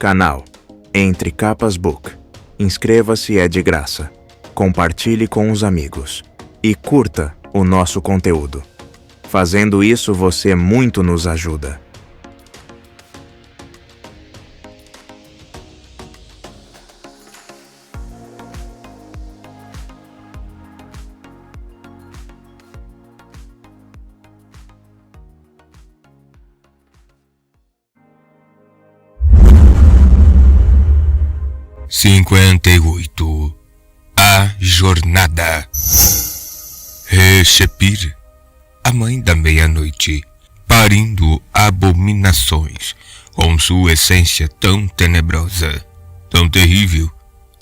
canal Entre Capas Book. Inscreva-se, é de graça. Compartilhe com os amigos e curta o nosso conteúdo. Fazendo isso, você muito nos ajuda. A Jornada. Reshepir, a mãe da meia-noite, parindo abominações, com sua essência tão tenebrosa, tão terrível,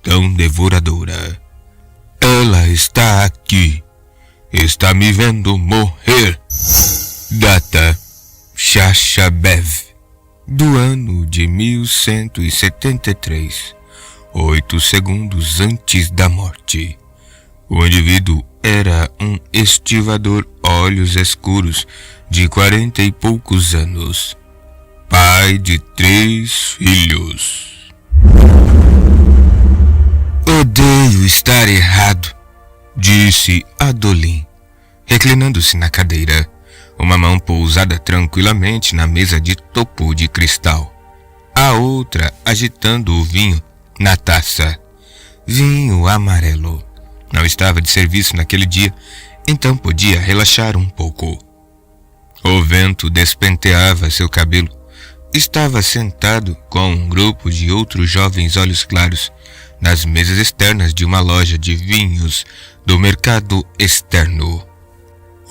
tão devoradora. Ela está aqui, está me vendo morrer. Data Shashabev, do ano de 1173. 8 segundos antes da morte. O indivíduo era um estivador olhos escuros de 40 e poucos anos, pai de 3 filhos. Odeio estar errado, disse Adolin, reclinando-se na cadeira, uma mão pousada tranquilamente na mesa de topo de cristal, a outra agitando o vinho na taça. Vinho amarelo. Não estava de serviço naquele dia, então podia relaxar um pouco. O vento despenteava seu cabelo. Estava sentado com um grupo de outros jovens olhos claros nas mesas externas de uma loja de vinhos do mercado externo.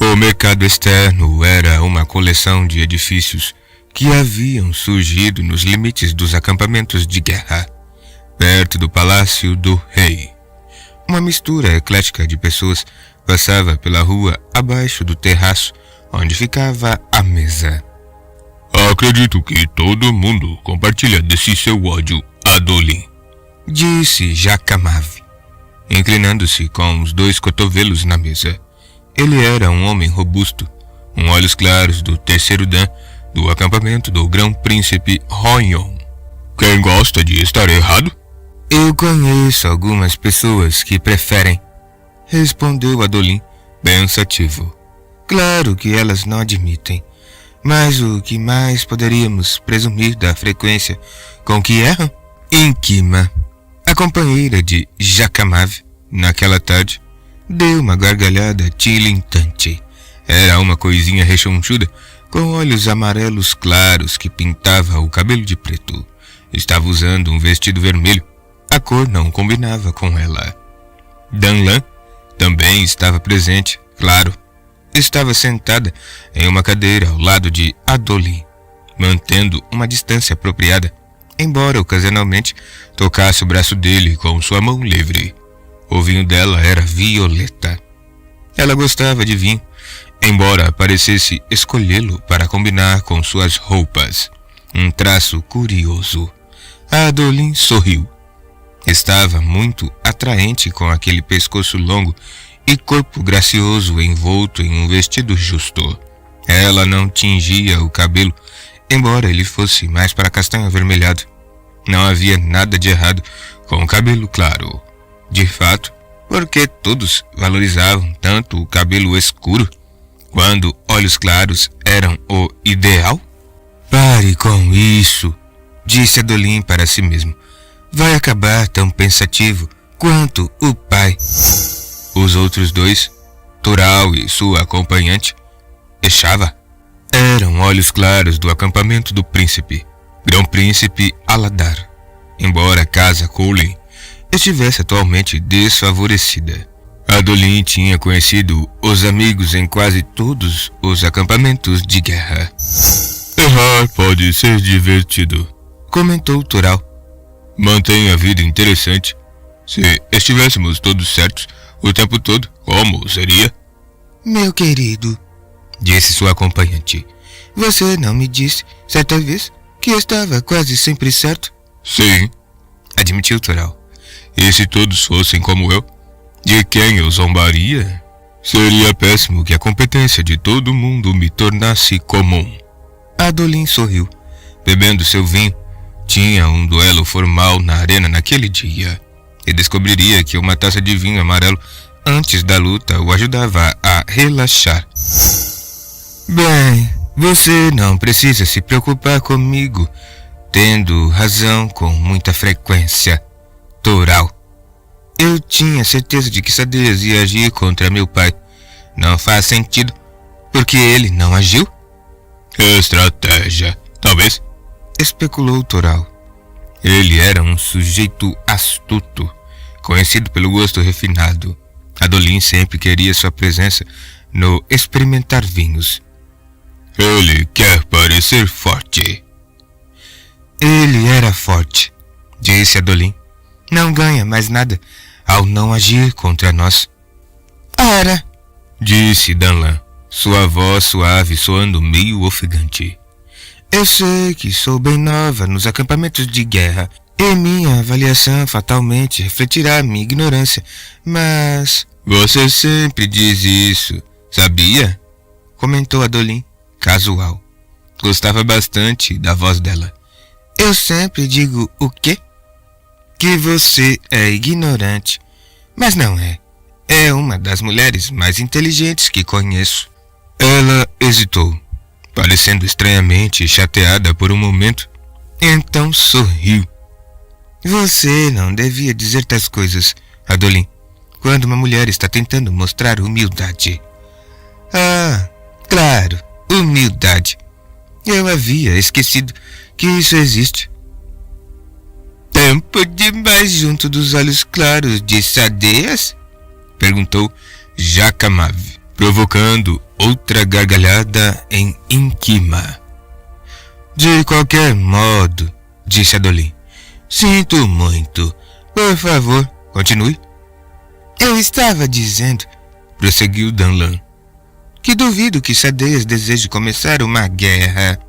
O mercado externo era uma coleção de edifícios que haviam surgido nos limites dos acampamentos de guerra, perto do palácio do rei. Uma mistura eclética de pessoas passava pela rua abaixo do terraço onde ficava a mesa. Acredito que todo mundo compartilha desse seu ódio, Adolin, disse Jacamav, inclinando-se com os 2 cotovelos na mesa. Ele era um homem robusto, com olhos claros do terceiro dan do acampamento do grão-príncipe Royon. Quem gosta de estar errado? Eu conheço algumas pessoas que preferem, respondeu Adolin, pensativo. Claro que elas não admitem, mas o que mais poderíamos presumir da frequência com que erram? Inkima, a companheira de Jacamav, naquela tarde, deu uma gargalhada tilintante. Era uma coisinha rechonchuda, com olhos amarelos claros que pintava o cabelo de preto. Estava usando um vestido vermelho. A cor não combinava com ela. Danlan também estava presente, claro. Estava sentada em uma cadeira ao lado de Adolin, mantendo uma distância apropriada, embora ocasionalmente tocasse o braço dele com sua mão livre. O vinho dela era violeta. Ela gostava de vinho, embora parecesse escolhê-lo para combinar com suas roupas. Um traço curioso. Adolin sorriu. Estava muito atraente com aquele pescoço longo e corpo gracioso envolto em um vestido justo. Ela não tingia o cabelo, embora ele fosse mais para castanho avermelhado. Não havia nada de errado com o cabelo claro. De fato, porque todos valorizavam tanto o cabelo escuro, quando olhos claros eram o ideal? Pare com isso, disse Adolin para si mesmo. Vai acabar tão pensativo quanto o pai. Os outros 2, Toral e sua acompanhante, Eshava, eram olhos claros do acampamento do príncipe, grão-príncipe Aladar, embora a casa Colin estivesse atualmente desfavorecida. Adolin tinha conhecido os amigos em quase todos os acampamentos de guerra. Errar pode ser divertido, comentou Toral. Mantém a vida interessante. Se estivéssemos todos certos o tempo todo, como seria? Meu querido, disse sua acompanhante, você não me disse, certa vez, que estava quase sempre certo? Sim, admitiu Toral. E se todos fossem como eu, de quem eu zombaria? Seria péssimo que a competência de todo mundo me tornasse comum. Adolin sorriu, bebendo seu vinho, tinha um duelo formal na arena naquele dia e descobriria que uma taça de vinho amarelo antes da luta o ajudava a relaxar. Bem, você não precisa se preocupar comigo, tendo razão com muita frequência, Toral. Eu tinha certeza de que Sadeias ia agir contra meu pai. Não faz sentido, porque ele não agiu? Estratégia, talvez, especulou Toral. Ele era um sujeito astuto, conhecido pelo gosto refinado. Adolin sempre queria sua presença no experimentar vinhos. Ele quer parecer forte. Ele era forte, disse Adolin. Não ganha mais nada ao não agir contra nós. Ora, disse Danlan, sua voz suave soando meio ofegante. Eu sei que sou bem nova nos acampamentos de guerra e minha avaliação fatalmente refletirá minha ignorância, mas... Você sempre diz isso, sabia? Comentou Adolin, casual. Gostava bastante da voz dela. Eu sempre digo o quê? Que você é ignorante. Mas não é. É uma das mulheres mais inteligentes que conheço. Ela hesitou, parecendo estranhamente chateada por um momento. Então sorriu. Você não devia dizer tais coisas, Adolin, quando uma mulher está tentando mostrar humildade. Ah, claro, humildade. Eu havia esquecido que isso existe. Tempo demais junto dos olhos claros de Sadeias? Perguntou Jacamav, provocando outra gargalhada em Inkima. De qualquer modo, disse Adolin. Sinto muito. Por favor, continue. Eu estava dizendo, prosseguiu Danlan, que duvido que Sadeias deseje começar uma guerra.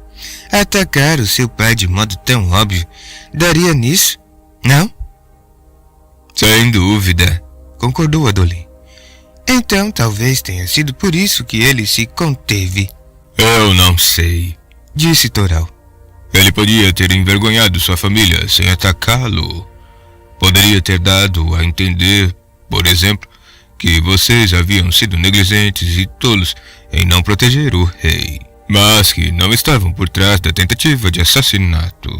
Atacar o seu pai de modo tão óbvio daria nisso, não? Sem dúvida, concordou Adolin. Então talvez tenha sido por isso que ele se conteve. Eu não sei, disse Toral. Ele podia ter envergonhado sua família sem atacá-lo. Poderia ter dado a entender, por exemplo, que vocês haviam sido negligentes e tolos em não proteger o rei, mas que não estavam por trás da tentativa de assassinato.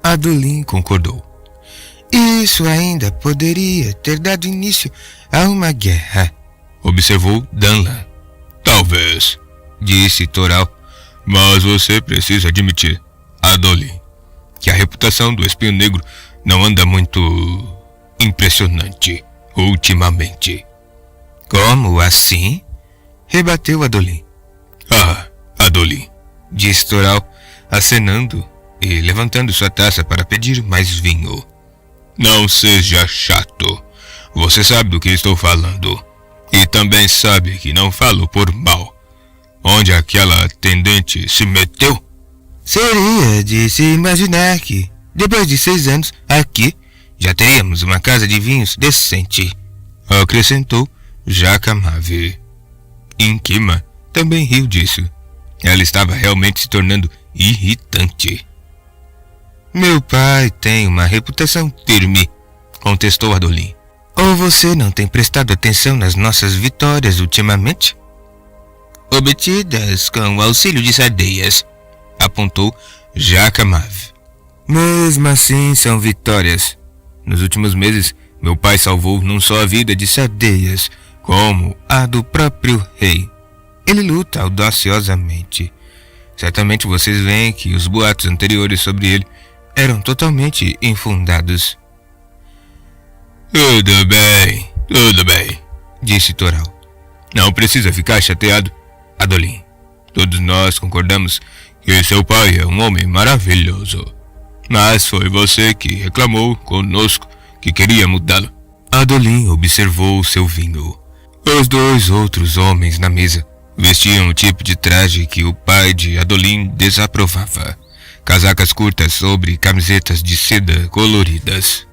Adolin concordou. Isso ainda poderia ter dado início a uma guerra, observou Danlan. Talvez, disse Toral, mas você precisa admitir, Adolin, que a reputação do espinho negro não anda muito impressionante ultimamente. Como assim? Rebateu Adolin. Ah, Adolin, disse Toral, acenando e levantando sua taça para pedir mais vinho. Não seja chato. Você sabe do que estou falando. E também sabe que não falo por mal. Onde aquela atendente se meteu? Seria de se imaginar que, depois de 6 anos, aqui, já teríamos uma casa de vinhos decente, acrescentou Jacamav. Inkima também riu disso. Ela estava realmente se tornando irritante. Meu pai tem uma reputação firme, contestou Adolin. Ou você não tem prestado atenção nas nossas vitórias ultimamente? Obtidas com o auxílio de Sadeias, apontou Jacamav. Mesmo assim são vitórias. Nos últimos meses, meu pai salvou não só a vida de Sadeias, como a do próprio rei. Ele luta audaciosamente. Certamente vocês veem que os boatos anteriores sobre ele eram totalmente infundados. Tudo bem, disse Toral. Não precisa ficar chateado, Adolin. Todos nós concordamos que seu pai é um homem maravilhoso. Mas foi você que reclamou conosco que queria mudá-lo. Adolin observou seu vinho. Os 2 outros homens na mesa vestiam o tipo de traje que o pai de Adolin desaprovava. Casacas curtas sobre camisetas de seda coloridas.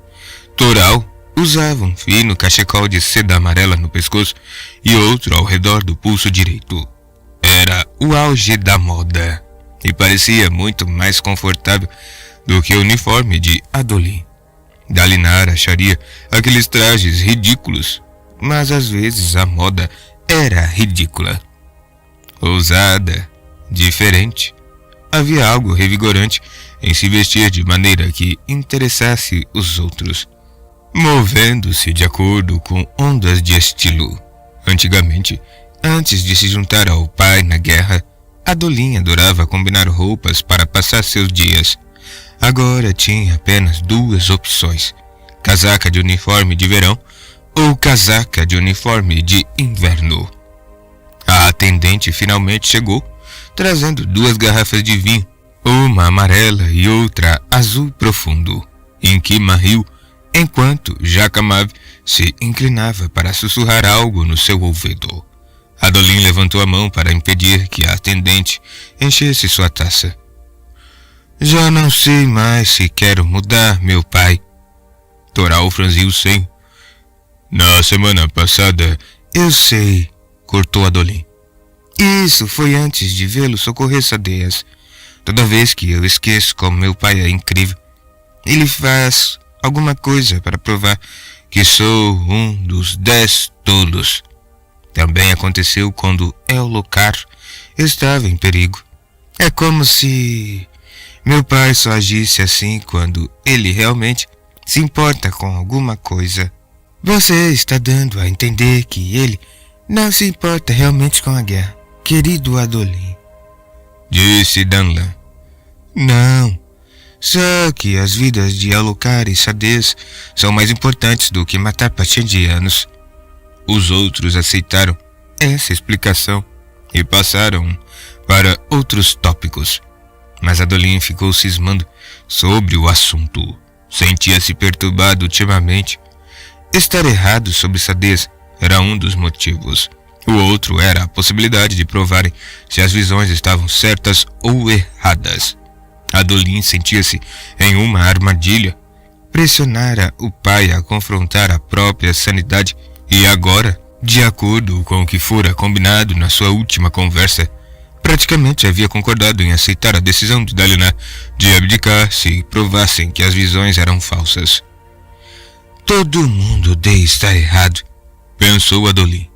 Toral usava um fino cachecol de seda amarela no pescoço e outro ao redor do pulso direito. Era o auge da moda e parecia muito mais confortável do que o uniforme de Adolin. Dalinar acharia aqueles trajes ridículos, mas às vezes a moda era ridícula. Ousada, diferente. Havia algo revigorante em se vestir de maneira que interessasse os outros, movendo-se de acordo com ondas de estilo. Antigamente, antes de se juntar ao pai na guerra, Adolin adorava combinar roupas para passar seus dias. Agora tinha apenas duas opções: casaca de uniforme de verão ou casaca de uniforme de inverno. A atendente finalmente chegou, trazendo 2 garrafas de vinho, uma amarela e outra azul profundo. Inkima riu, enquanto Jacamave se inclinava para sussurrar algo no seu ouvido. Adolin levantou a mão para impedir que a atendente enchesse sua taça. Já não sei mais se quero mudar, meu pai. Toral franziu o senho. Na semana passada, eu sei, cortou Adolin. Isso foi antes de vê-lo socorrer Sadeias. Toda vez que eu esqueço como meu pai é incrível, ele faz alguma coisa para provar que sou um dos 10 tolos. Também aconteceu quando Ellocar estava em perigo. É como se meu pai só agisse assim quando ele realmente se importa com alguma coisa. Você está dando a entender que ele não se importa realmente com a guerra, querido Adolin, disse Danlan. Não, só que as vidas de Ellocar e Sadeias são mais importantes do que matar patendianos. Os outros aceitaram essa explicação e passaram para outros tópicos. Mas Adolin ficou cismando sobre o assunto. Sentia-se perturbado ultimamente. Estar errado sobre Sadeias era um dos motivos. O outro era a possibilidade de provarem se as visões estavam certas ou erradas. Adolin sentia-se em uma armadilha. Pressionara o pai a confrontar a própria sanidade e agora, de acordo com o que fora combinado na sua última conversa, praticamente havia concordado em aceitar a decisão de Dalinar de abdicar se provassem que as visões eram falsas. Todo mundo odeia estar errado, pensou Adolin.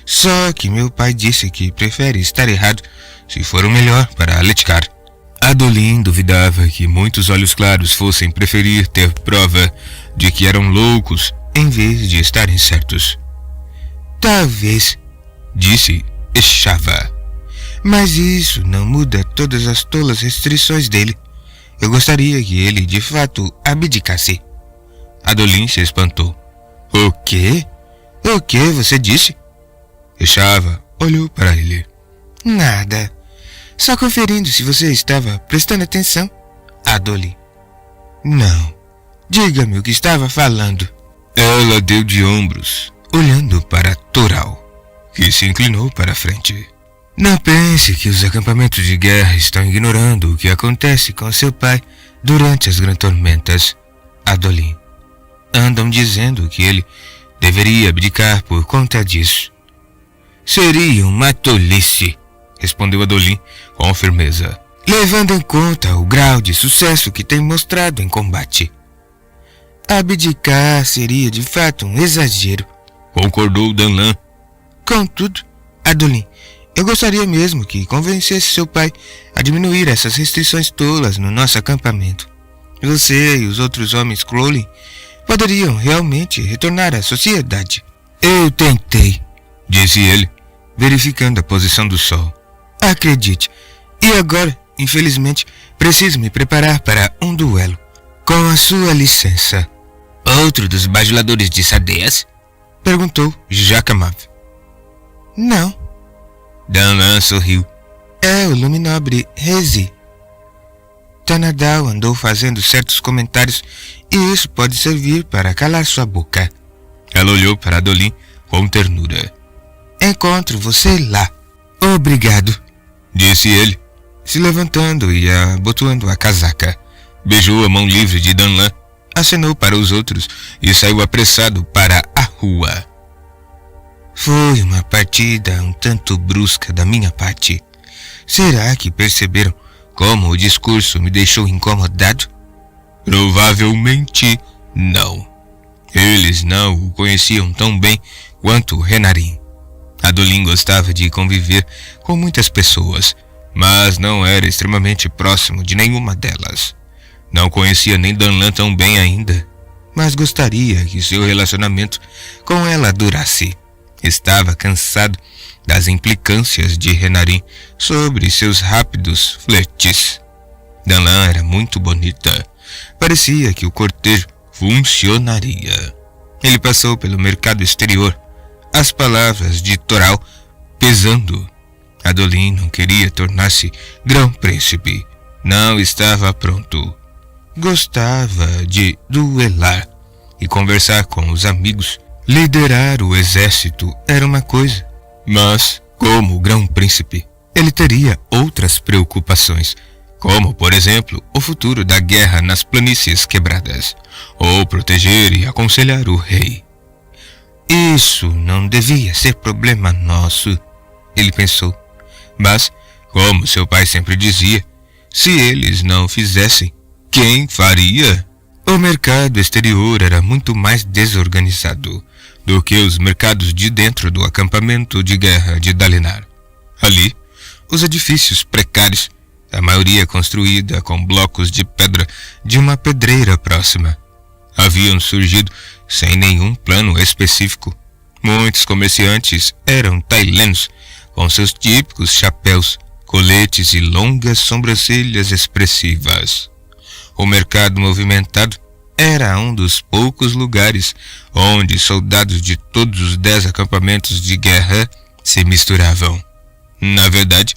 Só que meu pai disse que prefere estar errado se for o melhor para Aletkar. Adolin duvidava que muitos olhos claros fossem preferir ter prova de que eram loucos em vez de estarem certos. Talvez, disse Eshava, mas isso não muda todas as tolas restrições dele. Eu gostaria que ele de fato abdicasse. Adolin se espantou. O quê? O que você disse? Eshava olhou para ele. Nada. Só conferindo se você estava prestando atenção. Adolin. Não. Diga-me o que estava falando. Ela deu de ombros, olhando para Toral, que se inclinou para a frente. Não pense que os acampamentos de guerra estão ignorando o que acontece com seu pai durante as grandes tormentas, Adolin. Andam dizendo que ele deveria abdicar por conta disso. Seria uma tolice, respondeu Adolin com firmeza, levando em conta o grau de sucesso que tem mostrado em combate. Abdicar seria de fato um exagero, concordou Danlan. Contudo, Adolin, eu gostaria mesmo que convencesse seu pai a diminuir essas restrições tolas no nosso acampamento. Você e os outros homens Crowley poderiam realmente retornar à sociedade. Eu tentei, disse ele, verificando a posição do sol. Acredite, e agora, infelizmente, preciso me preparar para um duelo. Com a sua licença. Outro dos bajuladores de Sadeias? Perguntou Jacamav. Não. Danlan sorriu. É o luminobre Rezi. Tanadal andou fazendo certos comentários e isso pode servir para calar sua boca. Ela olhou para Adolin com ternura. Encontro você lá. Obrigado, disse ele, se levantando e abotoando a casaca. Beijou a mão livre de Danlan, acenou para os outros e saiu apressado para a rua. Foi uma partida um tanto brusca da minha parte. Será que perceberam como o discurso me deixou incomodado? Provavelmente não. Eles não o conheciam tão bem quanto Renarin. Adolin gostava de conviver com muitas pessoas, mas não era extremamente próximo de nenhuma delas. Não conhecia nem Danlan tão bem ainda, mas gostaria que seu relacionamento com ela durasse. Estava cansado das implicâncias de Renarin sobre seus rápidos flertes. Danlan era muito bonita. Parecia que o cortejo funcionaria. Ele passou pelo mercado exterior, as palavras de Toral pesando. Adolin não queria tornar-se grão-príncipe. Não estava pronto. Gostava de duelar e conversar com os amigos. Liderar o exército era uma coisa, mas, como grão-príncipe, ele teria outras preocupações, como, por exemplo, o futuro da guerra nas planícies quebradas, ou proteger e aconselhar o rei. Isso não devia ser problema nosso, ele pensou. Mas, como seu pai sempre dizia, se eles não fizessem, quem faria? O mercado exterior era muito mais desorganizado do que os mercados de dentro do acampamento de guerra de Dalinar. Ali, os edifícios precários, a maioria construída com blocos de pedra de uma pedreira próxima, haviam surgido sem nenhum plano específico. Muitos comerciantes eram tailenos, com seus típicos chapéus, coletes e longas sobrancelhas expressivas. O mercado movimentado era um dos poucos lugares onde soldados de todos os 10 acampamentos de guerra se misturavam. Na verdade,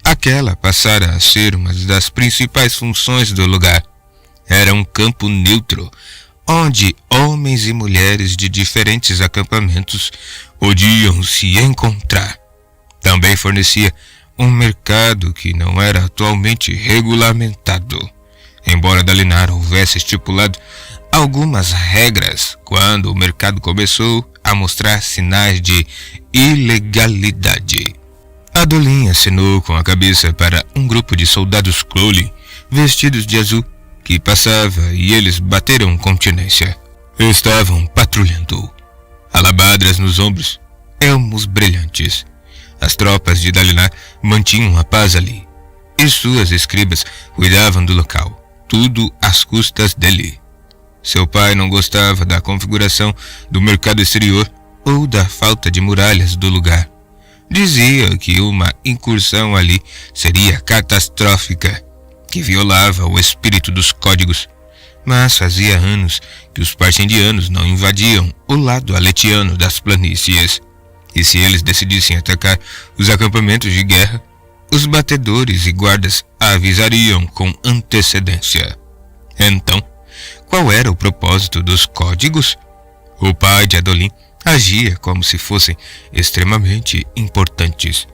aquela passara a ser uma das principais funções do lugar. Era um campo neutro, onde homens e mulheres de diferentes acampamentos podiam se encontrar. Também fornecia um mercado que não era atualmente regulamentado, embora Dalinar houvesse estipulado algumas regras quando o mercado começou a mostrar sinais de ilegalidade. Adolin acenou com a cabeça para um grupo de soldados Crowley vestidos de azul que passava e eles bateram continência. Estavam patrulhando, alabadras nos ombros, elmos brilhantes. As tropas de Dalinar mantinham a paz ali, e suas escribas cuidavam do local, tudo às custas dele. Seu pai não gostava da configuração do mercado exterior ou da falta de muralhas do lugar. Dizia que uma incursão ali seria catastrófica, que violava o espírito dos códigos, mas fazia anos que os parcendianos não invadiam o lado aletiano das planícies. E se eles decidissem atacar os acampamentos de guerra, os batedores e guardas avisariam com antecedência. Então, qual era o propósito dos códigos? O pai de Adolin agia como se fossem extremamente importantes.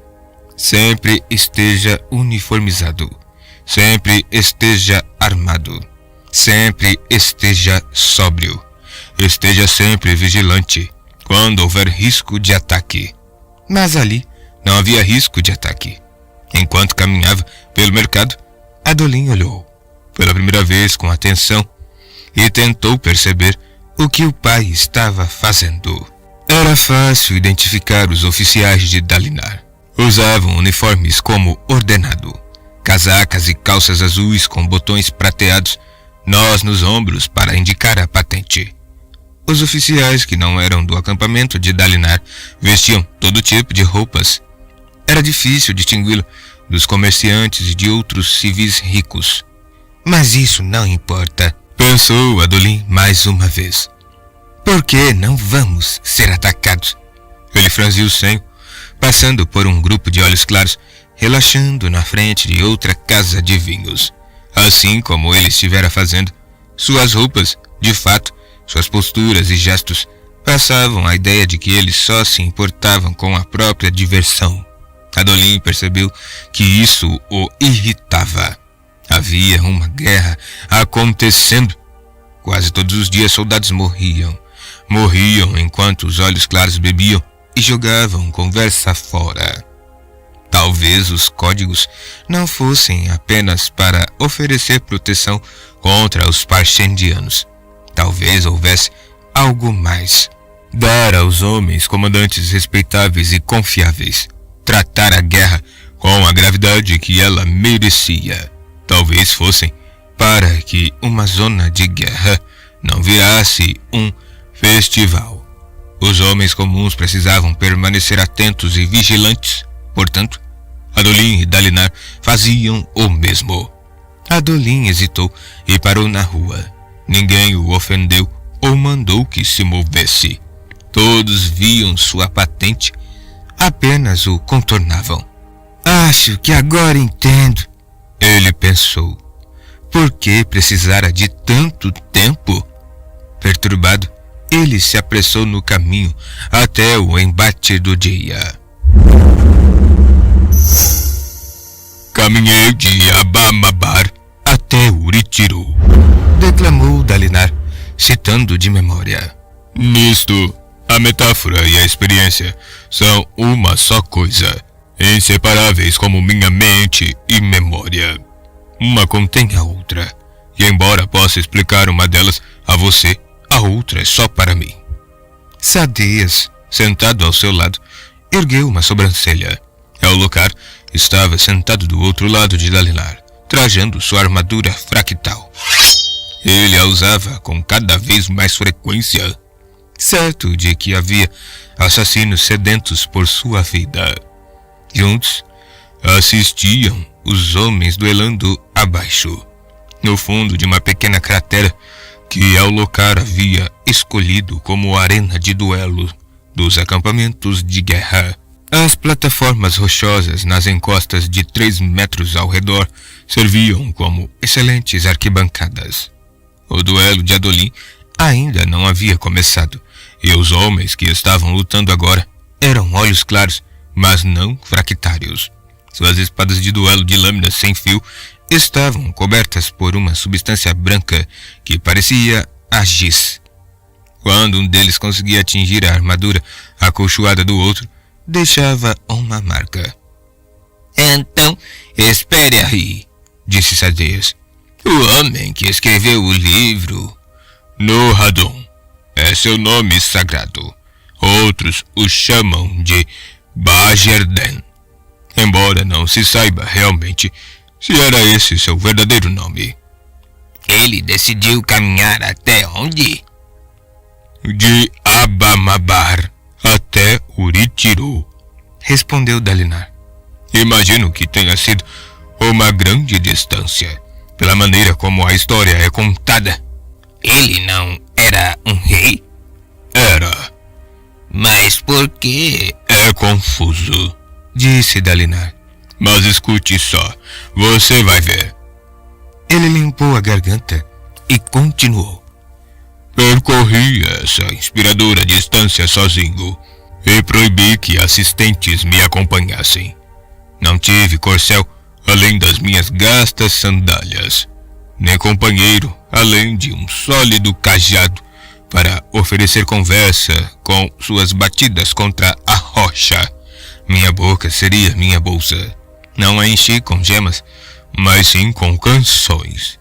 Sempre esteja uniformizado, sempre esteja armado, sempre esteja sóbrio, esteja sempre vigilante quando houver risco de ataque. Mas ali não havia risco de ataque. Enquanto caminhava pelo mercado, Adolin olhou pela primeira vez com atenção e tentou perceber o que o pai estava fazendo. Era fácil identificar os oficiais de Dalinar. Usavam uniformes como ordenado, casacas e calças azuis com botões prateados, nós nos ombros para indicar a patente. Os oficiais que não eram do acampamento de Dalinar vestiam todo tipo de roupas. Era difícil distingui-lo dos comerciantes e de outros civis ricos. Mas isso não importa, pensou Adolin mais uma vez. Por que não vamos ser atacados? Ele franziu o senho, passando por um grupo de olhos claros, relaxando na frente de outra casa de vinhos. Assim como ele estivera fazendo, suas roupas, de fato, suas posturas e gestos, passavam a ideia de que eles só se importavam com a própria diversão. Adolin percebeu que isso o irritava. Havia uma guerra acontecendo. Quase todos os dias soldados morriam. Morriam enquanto os olhos claros bebiam e jogavam conversa fora. Talvez os códigos não fossem apenas para oferecer proteção contra os Parshendianos. Talvez houvesse algo mais. Dar aos homens comandantes respeitáveis e confiáveis. Tratar a guerra com a gravidade que ela merecia. Talvez fossem para que uma zona de guerra não virasse um festival. Os homens comuns precisavam permanecer atentos e vigilantes. Portanto, Adolin e Dalinar faziam o mesmo. Adolin hesitou e parou na rua. Ninguém o ofendeu ou mandou que se movesse. Todos viam sua patente, apenas o contornavam. Acho que agora entendo, ele pensou. Por que precisara de tanto tempo? Perturbado, ele se apressou no caminho até o embate do dia. Caminhei de Abamabar até Uritiru, declamou Dalinar, citando de memória. Nisto, a metáfora e a experiência são uma só coisa, inseparáveis como minha mente e memória. Uma contém a outra, e embora possa explicar uma delas a você, a outra é só para mim. Sadeias, sentado ao seu lado, ergueu uma sobrancelha. Ellocar estava sentado do outro lado de Dalinar, trajando sua armadura fractal. Ele a usava com cada vez mais frequência, certo de que havia assassinos sedentos por sua vida. Juntos, assistiam os homens duelando abaixo, no fundo de uma pequena cratera que Ellocar havia escolhido como arena de duelo dos acampamentos de guerra. As plataformas rochosas nas encostas de 3 metros ao redor serviam como excelentes arquibancadas. O duelo de Adolin ainda não havia começado, e os homens que estavam lutando agora eram olhos claros, mas não fractários. Suas espadas de duelo de lâminas sem fio estavam cobertas por uma substância branca que parecia a giz. Quando um deles conseguia atingir a armadura acolchoada do outro, deixava uma marca. Então, espere aí, disse Sadeias. O homem que escreveu o livro, Nohadon, é seu nome sagrado. Outros o chamam de Bajerden, embora não se saiba realmente se era esse seu verdadeiro nome. Ele decidiu caminhar até onde? De Abamabar até Uritiru, respondeu Dalinar. Imagino que tenha sido uma grande distância, pela maneira como a história é contada. Ele não era um rei? Era. Mas por quê? É confuso, disse Dalinar. Mas escute só, você vai ver. Ele limpou a garganta e continuou. Percorri essa inspiradora distância sozinho e proibi que assistentes me acompanhassem. Não tive corcel além das minhas gastas sandálias, nem companheiro além de um sólido cajado para oferecer conversa com suas batidas contra a rocha. Minha boca seria minha bolsa. Não a enchi com gemas, mas sim com canções.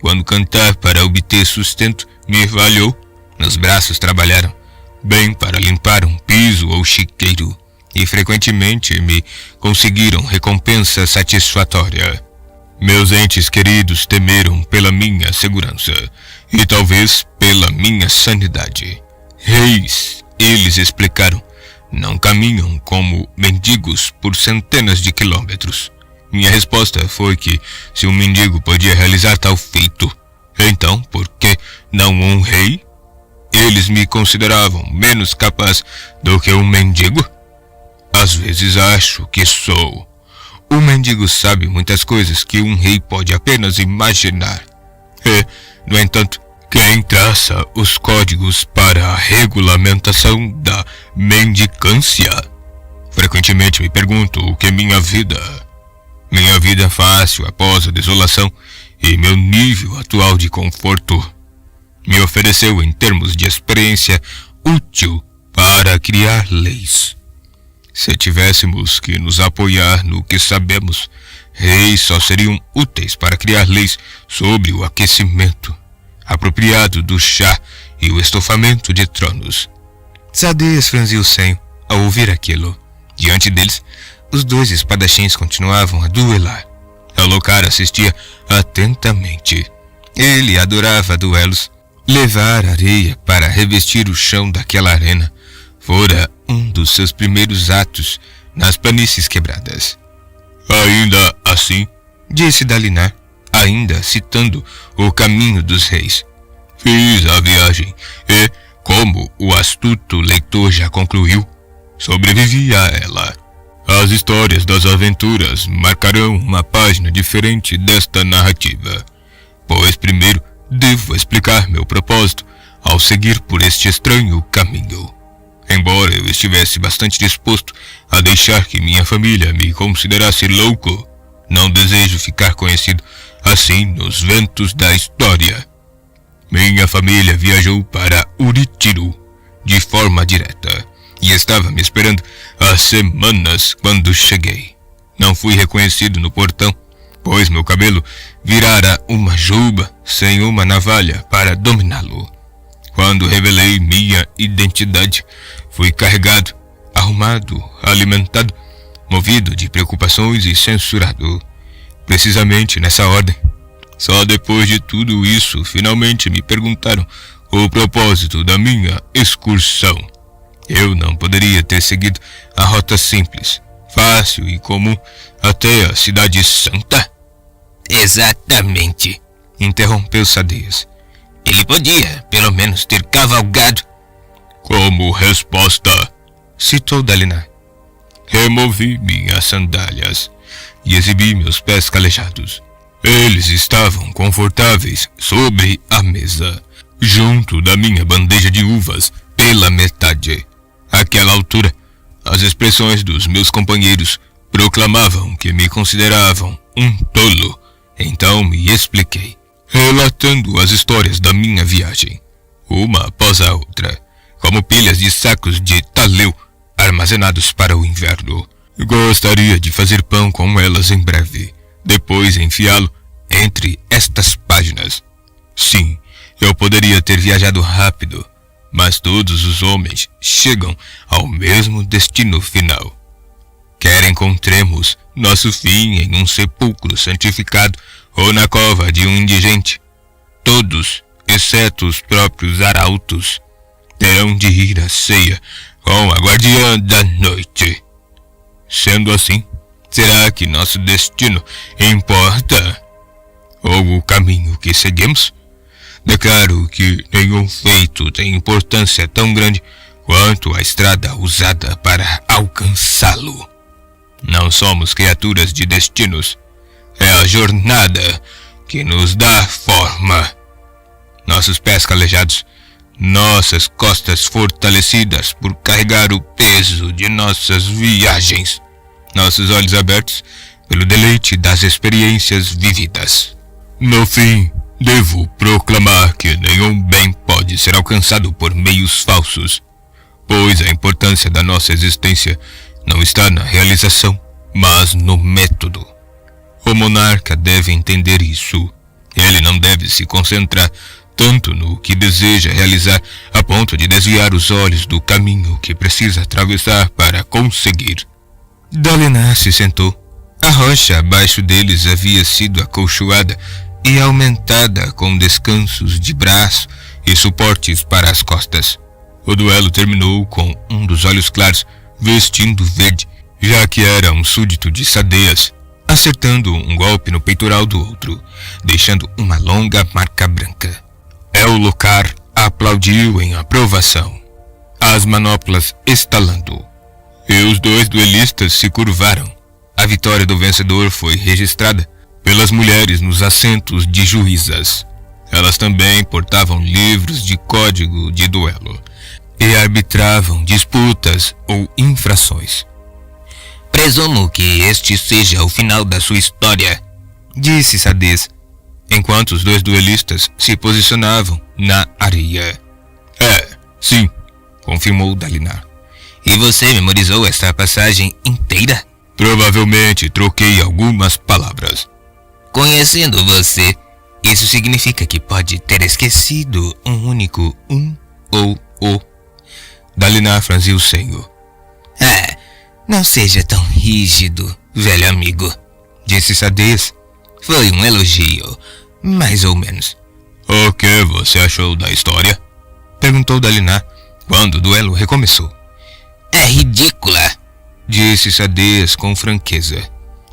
Quando cantar para obter sustento me valhou, meus braços trabalharam bem para limpar um piso ou chiqueiro, e frequentemente me conseguiram recompensa satisfatória. Meus entes queridos temeram pela minha segurança, e talvez pela minha sanidade. Reis, eles explicaram, não caminham como mendigos por centenas de quilômetros. Minha resposta foi que, se um mendigo podia realizar tal feito, então por que não um rei? Eles me consideravam menos capaz do que um mendigo? Às vezes acho que sou. O mendigo sabe muitas coisas que um rei pode apenas imaginar. E, no entanto, quem traça os códigos para a regulamentação da mendicância? Frequentemente me pergunto o que é minha vida. Minha vida fácil após a desolação e meu nível atual de conforto me ofereceu em termos de experiência útil para criar leis. Se tivéssemos que nos apoiar no que sabemos, reis só seriam úteis para criar leis sobre o aquecimento apropriado do chá e o estofamento de tronos. Sadeias franziu o senho ao ouvir aquilo. Diante deles, os dois espadachins continuavam a duelar. Alucard assistia atentamente. Ele adorava duelos. Levar areia para revestir o chão daquela arena fora um dos seus primeiros atos nas planícies quebradas. Ainda assim, disse Dalinar, ainda citando o caminho dos reis, fiz a viagem e, como o astuto leitor já concluiu, sobrevivi a ela. As histórias das aventuras marcarão uma página diferente desta narrativa, pois primeiro devo explicar meu propósito ao seguir por este estranho caminho. Embora eu estivesse bastante disposto a deixar que minha família me considerasse louco, não desejo ficar conhecido assim nos ventos da história. Minha família viajou para Uritiro de forma direta e estava me esperando há semanas quando cheguei. Não fui reconhecido no portão, pois meu cabelo virara uma juba sem uma navalha para dominá-lo. Quando revelei minha identidade, fui carregado, arrumado, alimentado, movido de preocupações e censurado. Precisamente nessa ordem. Só depois de tudo isso, finalmente me perguntaram o propósito da minha excursão. Eu não poderia ter seguido a rota simples, fácil e comum até a Cidade Santa? Exatamente, interrompeu Sadeias. Ele podia, pelo menos, ter cavalgado. Como resposta, citou Dalinar, removi minhas sandálias e exibi meus pés calejados. Eles estavam confortáveis sobre a mesa, junto da minha bandeja de uvas pela metade. Àquela altura, as expressões dos meus companheiros proclamavam que me consideravam um tolo. Então me expliquei, relatando as histórias da minha viagem, uma após a outra, como pilhas de sacos de taleu armazenados para o inverno. Gostaria de fazer pão com elas em breve, depois enfiá-lo entre estas páginas. Sim, eu poderia ter viajado rápido, mas todos os homens chegam ao mesmo destino final. Quer encontremos nosso fim em um sepulcro santificado ou na cova de um indigente, todos, exceto os próprios arautos, terão de ir à ceia com a guardiã da noite. Sendo assim, será que nosso destino importa? Ou o caminho que seguimos? Declaro que nenhum feito tem importância tão grande quanto a estrada usada para alcançá-lo. Não somos criaturas de destinos. É a jornada que nos dá forma. Nossos pés calejados, nossas costas fortalecidas por carregar o peso de nossas viagens, nossos olhos abertos pelo deleite das experiências vividas. No fim, devo proclamar que nenhum bem pode ser alcançado por meios falsos, pois a importância da nossa existência não está na realização, mas no método. O monarca deve entender isso. Ele não deve se concentrar tanto no que deseja realizar a ponto de desviar os olhos do caminho que precisa atravessar para conseguir. Dalinar se sentou. A rocha abaixo deles havia sido acolchoada e aumentada com descansos de braço e suportes para as costas. O duelo terminou com um dos olhos claros vestindo verde, já que era um súdito de Sadeias, acertando um golpe no peitoral do outro, deixando uma longa marca branca. Alucard aplaudiu em aprovação, as manoplas estalando, e os dois duelistas se curvaram. A vitória do vencedor foi registrada pelas mulheres nos assentos de juízas. Elas também portavam livros de código de duelo e arbitravam disputas ou infrações. Presumo que este seja o final da sua história, disse Sadeias, enquanto os dois duelistas se posicionavam na areia. Sim, confirmou Dalinar. E você memorizou esta passagem inteira? Provavelmente troquei algumas palavras. Conhecendo você, isso significa que pode ter esquecido um único ou o. Dalinar franziu o senho. Não seja tão rígido, velho amigo, disse Sadeias. Foi um elogio, mais ou menos. O que você achou da história? Perguntou Dalinar, quando o duelo recomeçou. É ridícula, disse Sadeias com franqueza,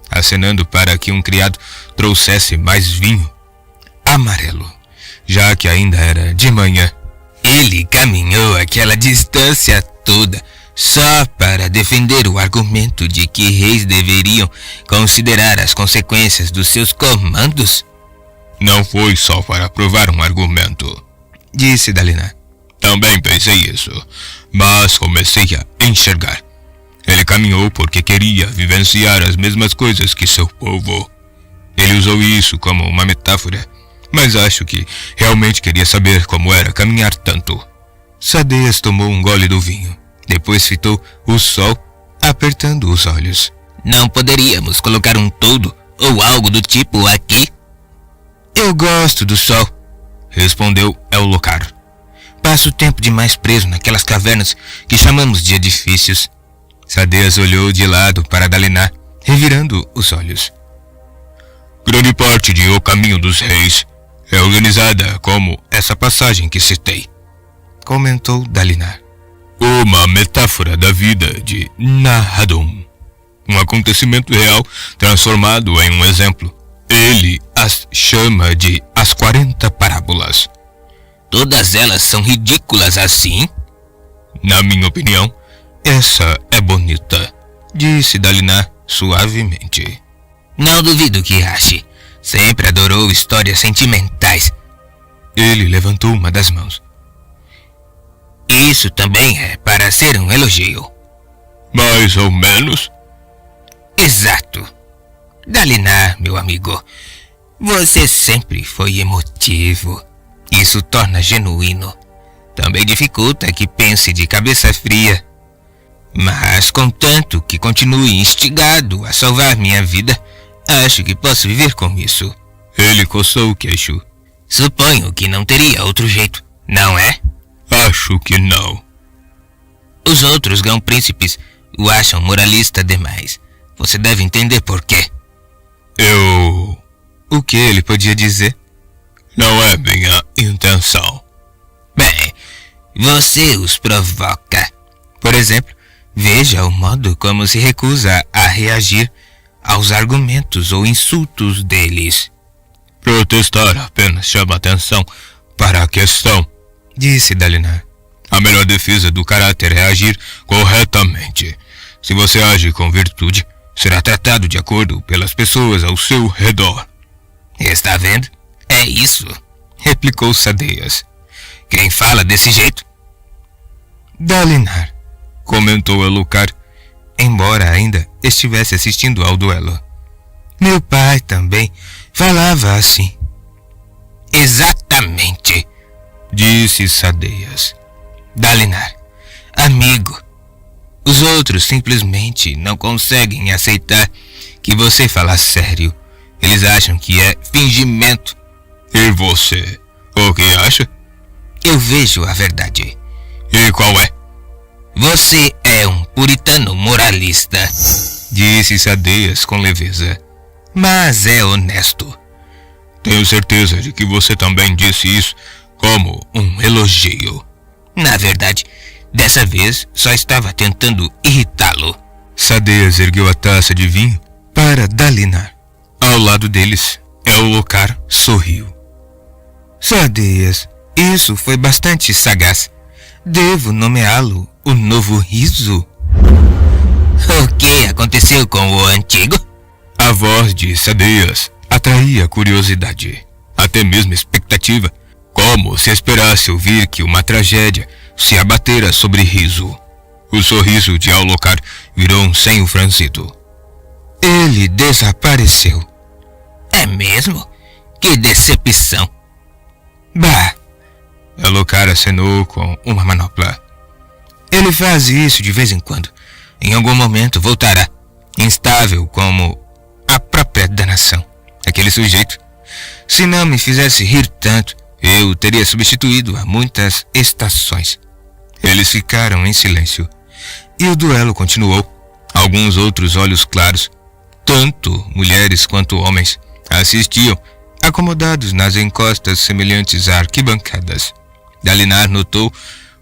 acenando para que um criado trouxesse mais vinho amarelo, já que ainda era de manhã. Ele caminhou aquela distância toda só para defender o argumento de que reis deveriam considerar as consequências dos seus comandos? Não foi só para provar um argumento, disse Dalinar. Também pensei isso, mas comecei a enxergar. Ele caminhou porque queria vivenciar as mesmas coisas que seu povo. Ele usou isso como uma metáfora, mas acho que realmente queria saber como era caminhar tanto. Sadeias tomou um gole do vinho, depois fitou o sol, apertando os olhos. Não poderíamos colocar um toldo ou algo do tipo aqui? Eu gosto do sol, respondeu Ellocar. Passo o tempo demais preso naquelas cavernas que chamamos de edifícios. Sadeias olhou de lado para Dalinar, revirando os olhos. Grande parte de O Caminho dos Reis é organizada como essa passagem que citei, comentou Dalinar. Uma metáfora da vida de Nahadon. Um acontecimento real transformado em um exemplo. Ele as chama de as 40 parábolas. Todas elas são ridículas assim? Na minha opinião, essa é bonita, disse Dalinar suavemente. Não duvido que ache. Sempre adorou histórias sentimentais. Ele levantou uma das mãos. Isso também é para ser um elogio. Mais ou menos? Exato. Dalinar, meu amigo, você sempre foi emotivo. Isso torna genuíno. Também dificulta que pense de cabeça fria. Mas contanto que continue instigado a salvar minha vida, acho que posso viver com isso. Ele coçou o queixo. Suponho que não teria outro jeito, não é? Acho que não. Os outros grão-príncipes o acham moralista demais. Você deve entender por quê. O que ele podia dizer? Não é minha intenção. Bem, você os provoca. Por exemplo, veja o modo como se recusa a reagir aos argumentos ou insultos deles. Protestar apenas chama atenção para a questão, disse Dalinar. A melhor defesa do caráter é agir corretamente. Se você age com virtude, será tratado de acordo pelas pessoas ao seu redor. Está vendo? É isso, replicou Sadeias. Quem fala desse jeito? Dalinar, comentou Ellocar, embora ainda estivesse assistindo ao duelo. Meu pai também falava assim. Exatamente, disse Sadeias. Dalinar, amigo, os outros simplesmente não conseguem aceitar que você fala sério. Eles acham que é fingimento. E você, o que acha? Eu vejo a verdade. E qual é? Você é um puritano moralista, disse Sadeias com leveza. Mas é honesto. Tenho certeza de que você também disse isso como um elogio. Na verdade, dessa vez só estava tentando irritá-lo. Sadeias ergueu a taça de vinho para Dalinar. Ao lado deles, Ellocar sorriu. Sadeias, isso foi bastante sagaz. Devo nomeá-lo o novo riso. O que aconteceu com o antigo? A voz de Sadeias atraía curiosidade, até mesmo expectativa, como se esperasse ouvir que uma tragédia se abatera sobre riso. O sorriso de Ellocar virou um senho franzido. Ele desapareceu. É mesmo? Que decepção. Bah! Ellocar acenou com uma manopla. Ele faz isso de vez em quando. Em algum momento voltará, instável como a própria danação. Aquele sujeito. Se não me fizesse rir tanto, eu o teria substituído há muitas estações. Eles ficaram em silêncio. E o duelo continuou. Alguns outros olhos claros, tanto mulheres quanto homens, assistiam, acomodados nas encostas semelhantes a arquibancadas. Dalinar notou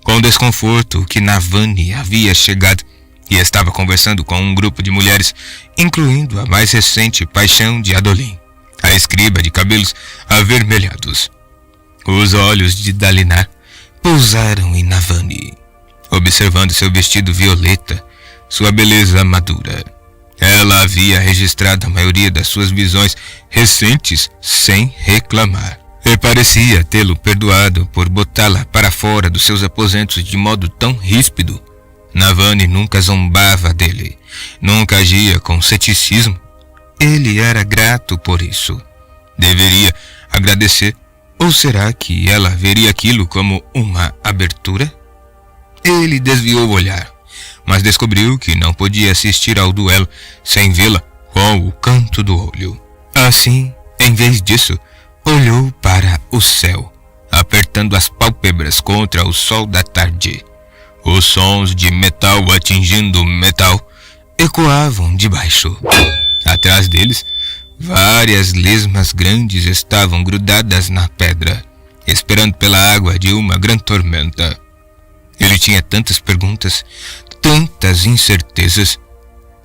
com desconforto que Navani havia chegado e estava conversando com um grupo de mulheres, incluindo a mais recente paixão de Adolin, a escriba de cabelos avermelhados. Os olhos de Dalinar pousaram em Navani, observando seu vestido violeta, sua beleza madura. Ela havia registrado a maioria das suas visões recentes sem reclamar. E parecia tê-lo perdoado por botá-la para fora dos seus aposentos de modo tão ríspido. Navani nunca zombava dele, nunca agia com ceticismo. Ele era grato por isso. Deveria agradecer, ou será que ela veria aquilo como uma abertura? Ele desviou o olhar, mas descobriu que não podia assistir ao duelo sem vê-la com o canto do olho. Assim, em vez disso, olhou para o céu, apertando as pálpebras contra o sol da tarde. Os sons de metal atingindo metal ecoavam de baixo. Atrás deles, várias lesmas grandes estavam grudadas na pedra, esperando pela água de uma grande tormenta. Ele tinha tantas perguntas, tantas incertezas.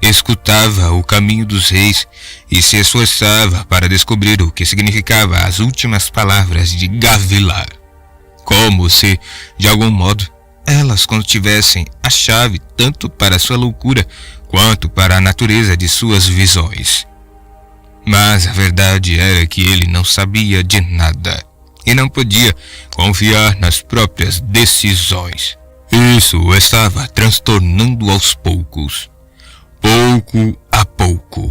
Escutava o caminho dos reis e se esforçava para descobrir o que significava as últimas palavras de Gavilar. Como se, de algum modo, elas contivessem a chave tanto para sua loucura quanto para a natureza de suas visões. Mas a verdade era que ele não sabia de nada e não podia confiar nas próprias decisões. Isso o estava transtornando aos poucos. Pouco a pouco.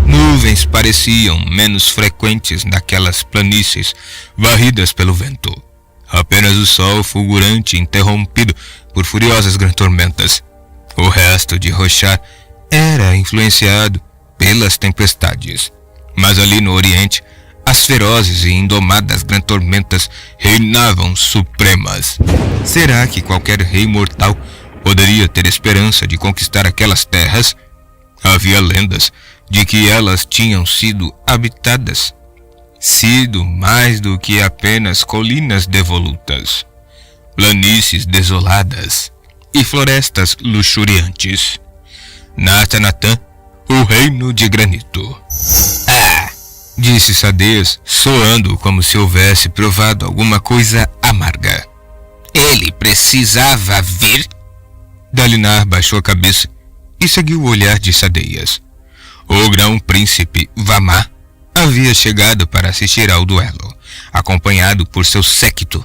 Nuvens pareciam menos frequentes naquelas planícies varridas pelo vento. Apenas o sol fulgurante interrompido por furiosas grandes tormentas. O resto de Rochar era influenciado pelas tempestades. Mas ali no Oriente, as ferozes e indomadas grandes tormentas reinavam supremas. Será que qualquer rei mortal poderia ter esperança de conquistar aquelas terras? Havia lendas de que elas tinham sido habitadas, sido mais do que apenas colinas devolutas, planícies desoladas e florestas luxuriantes. Natanatã, o reino de granito. Ah! Disse Sadeas, soando como se houvesse provado alguma coisa amarga. Ele precisava vir? Dalinar baixou a cabeça e seguiu o olhar de Sadeas. O grão-príncipe Vamá havia chegado para assistir ao duelo, acompanhado por seu séquito.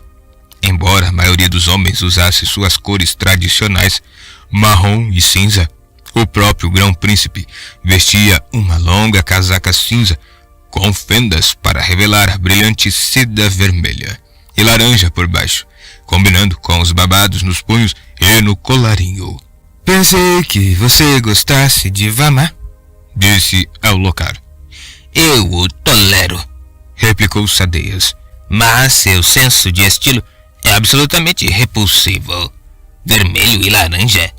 Embora a maioria dos homens usasse suas cores tradicionais, marrom e cinza, o próprio grão-príncipe vestia uma longa casaca cinza com fendas para revelar a brilhante seda vermelha e laranja por baixo, combinando com os babados nos punhos e no colarinho. Pensei que você gostasse de Vamá, disse Aulocar. Eu o tolero, replicou Sadeas, mas seu senso de estilo é absolutamente repulsivo. Vermelho e laranja.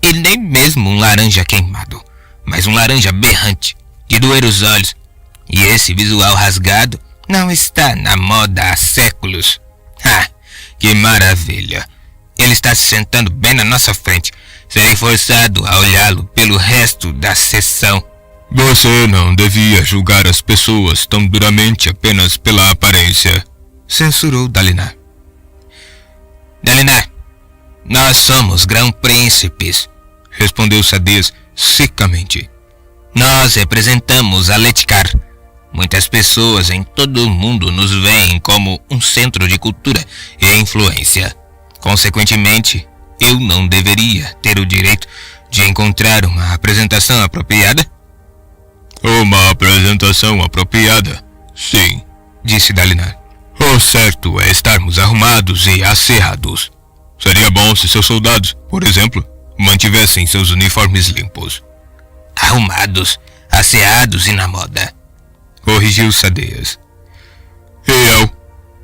E nem mesmo um laranja queimado, mas um laranja berrante, de doer os olhos. E esse visual rasgado não está na moda há séculos. Ah, que maravilha! Ele está se sentando bem na nossa frente. Serei forçado a olhá-lo pelo resto da sessão. Você não devia julgar as pessoas tão duramente apenas pela aparência, censurou Dalinar. Dalinar, nós somos grão-príncipes, respondeu Sadeas secamente. Nós representamos a Letkar. Muitas pessoas em todo o mundo nos veem como um centro de cultura e influência. Consequentemente, eu não deveria ter o direito de encontrar uma apresentação apropriada? Uma apresentação apropriada? Sim, disse Dalinar. O certo é estarmos arrumados e asseados. Seria bom se seus soldados, por exemplo, mantivessem seus uniformes limpos. Arrumados, asseados e na moda, corrigiu Sadeias. E eu?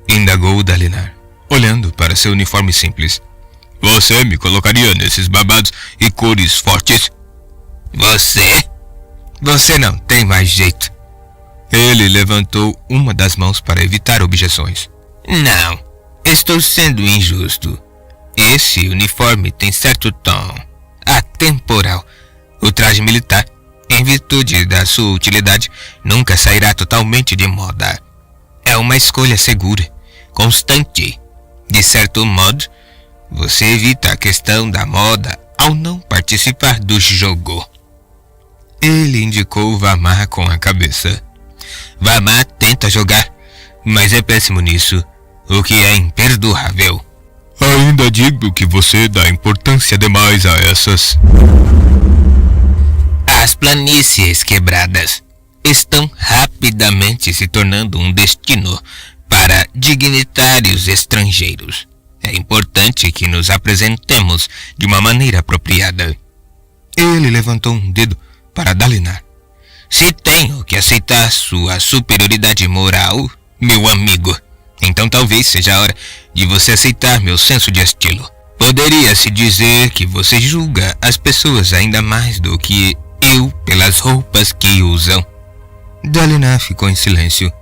Indagou Dalinar, olhando para seu uniforme simples. Você me colocaria nesses babados e cores fortes? Você não tem mais jeito. Ele levantou uma das mãos para evitar objeções. Não, estou sendo injusto. Esse uniforme tem certo tom atemporal. O traje militar, em virtude da sua utilidade, nunca sairá totalmente de moda. É uma escolha segura, constante. De certo modo, você evita a questão da moda ao não participar do jogo. Ele indicou Vamar com a cabeça. Vamar tenta jogar, mas é péssimo nisso, o que é imperdoável. Ainda digo que você dá importância demais a essas. As planícies quebradas estão rapidamente se tornando um destino para dignitários estrangeiros. É importante que nos apresentemos de uma maneira apropriada. Ele levantou um dedo para Dalinar. Se tenho que aceitar sua superioridade moral, meu amigo, então talvez seja a hora de você aceitar meu senso de estilo. Poderia-se dizer que você julga as pessoas ainda mais do que eu pelas roupas que usam. Dalinar ficou em silêncio.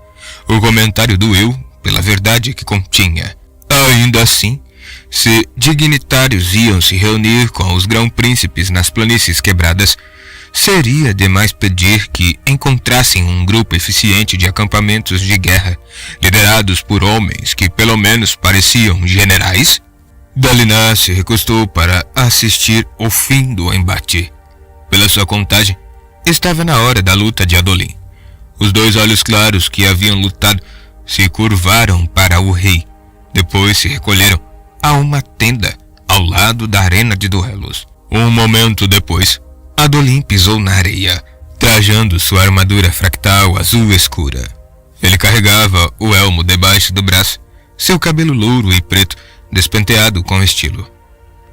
O comentário doeu pela verdade que continha. Ainda assim, se dignitários iam se reunir com os grão-príncipes nas planícies quebradas, seria demais pedir que encontrassem um grupo eficiente de acampamentos de guerra, liderados por homens que pelo menos pareciam generais? Dalinar se recostou para assistir ao fim do embate. Pela sua contagem, estava na hora da luta de Adolin. Os dois olhos claros que haviam lutado se curvaram para o rei. Depois se recolheram a uma tenda ao lado da arena de duelos. Um momento depois, Adolin pisou na areia, trajando sua armadura fractal azul escura. Ele carregava o elmo debaixo do braço, seu cabelo louro e preto despenteado com estilo.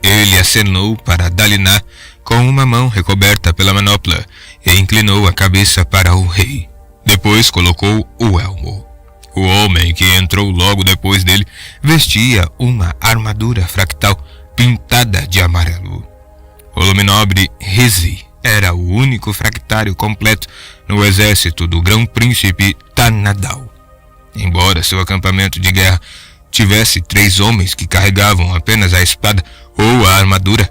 Ele acenou para Dalinar com uma mão recoberta pela manopla e inclinou a cabeça para o rei. Depois colocou o elmo. O homem que entrou logo depois dele vestia uma armadura fractal pintada de amarelo. O luminobre Hezi era o único fractário completo no exército do grão-príncipe Tanadal. Embora seu acampamento de guerra tivesse 3 homens que carregavam apenas a espada ou a armadura,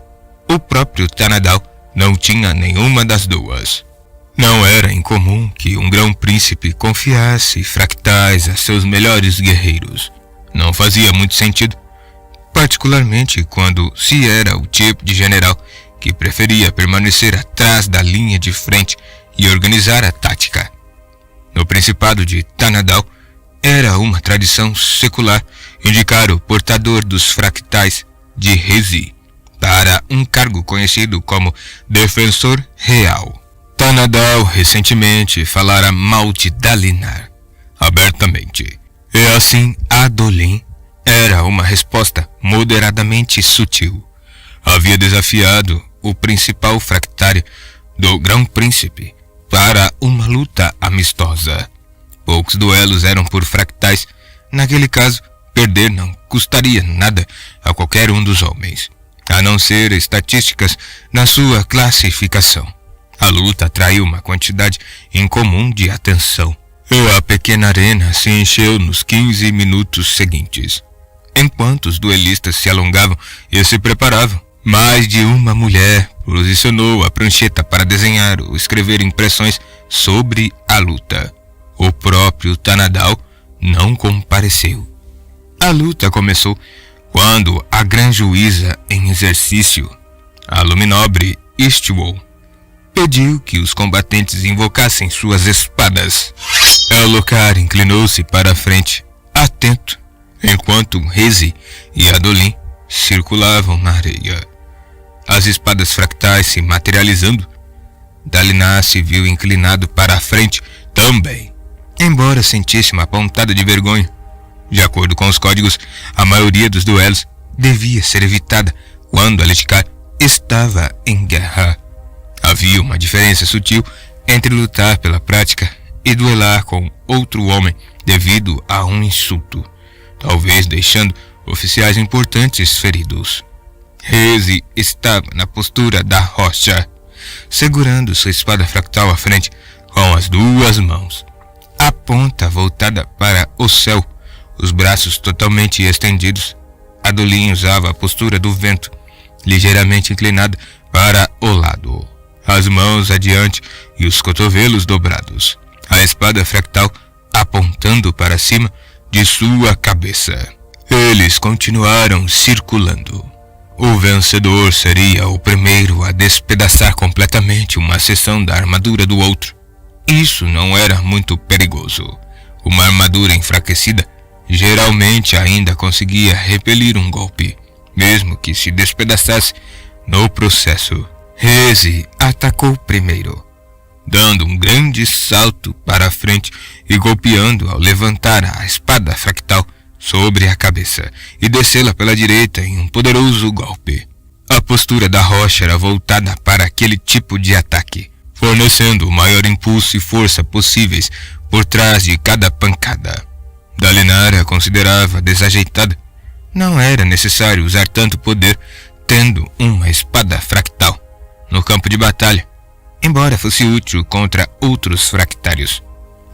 o próprio Tanadal não tinha nenhuma das duas. Não era incomum que um grão-príncipe confiasse fractais a seus melhores guerreiros. Não fazia muito sentido, particularmente quando se era o tipo de general que preferia permanecer atrás da linha de frente e organizar a tática. No Principado de Tanadal, era uma tradição secular indicar o portador dos fractais de Hezi para um cargo conhecido como Defensor Real. Tanadal recentemente falara mal de Dalinar, abertamente. E assim Adolin era uma resposta moderadamente sutil. Havia desafiado o principal fractário do Grão-Príncipe para uma luta amistosa. Poucos duelos eram por fractais. Naquele caso, perder não custaria nada a qualquer um dos homens, a não ser estatísticas na sua classificação. A luta atraiu uma quantidade incomum de atenção, e a pequena arena se encheu nos 15 minutos seguintes. Enquanto os duelistas se alongavam e se preparavam, mais de uma mulher posicionou a prancheta para desenhar ou escrever impressões sobre a luta. O próprio Tanadal não compareceu. A luta começou quando a grã-juíza em exercício, a luminobre Istwol, pediu que os combatentes invocassem suas espadas. Elokar inclinou-se para a frente, atento, enquanto Hezi e Adolin circulavam na areia. As espadas fractais se materializando, Dalinar se viu inclinado para a frente também, embora sentisse uma pontada de vergonha. De acordo com os códigos, a maioria dos duelos devia ser evitada quando Alethkar estava em guerra. Havia uma diferença sutil entre lutar pela prática e duelar com outro homem devido a um insulto, talvez deixando oficiais importantes feridos. Reze estava na postura da rocha, segurando sua espada fractal à frente com as duas mãos, a ponta voltada para o céu, os braços totalmente estendidos. Adolin usava a postura do vento, ligeiramente inclinada para o lado, as mãos adiante e os cotovelos dobrados, a espada fractal apontando para cima de sua cabeça. Eles continuaram circulando. O vencedor seria o primeiro a despedaçar completamente uma seção da armadura do outro. Isso não era muito perigoso. Uma armadura enfraquecida geralmente ainda conseguia repelir um golpe, mesmo que se despedaçasse no processo. Reze atacou primeiro, dando um grande salto para a frente e golpeando ao levantar a espada fractal sobre a cabeça e descê-la pela direita em um poderoso golpe. A postura da rocha era voltada para aquele tipo de ataque, fornecendo o maior impulso e força possíveis por trás de cada pancada. Dalinar a considerava desajeitada. Não era necessário usar tanto poder tendo uma espada fractal no campo de batalha, embora fosse útil contra outros fractários.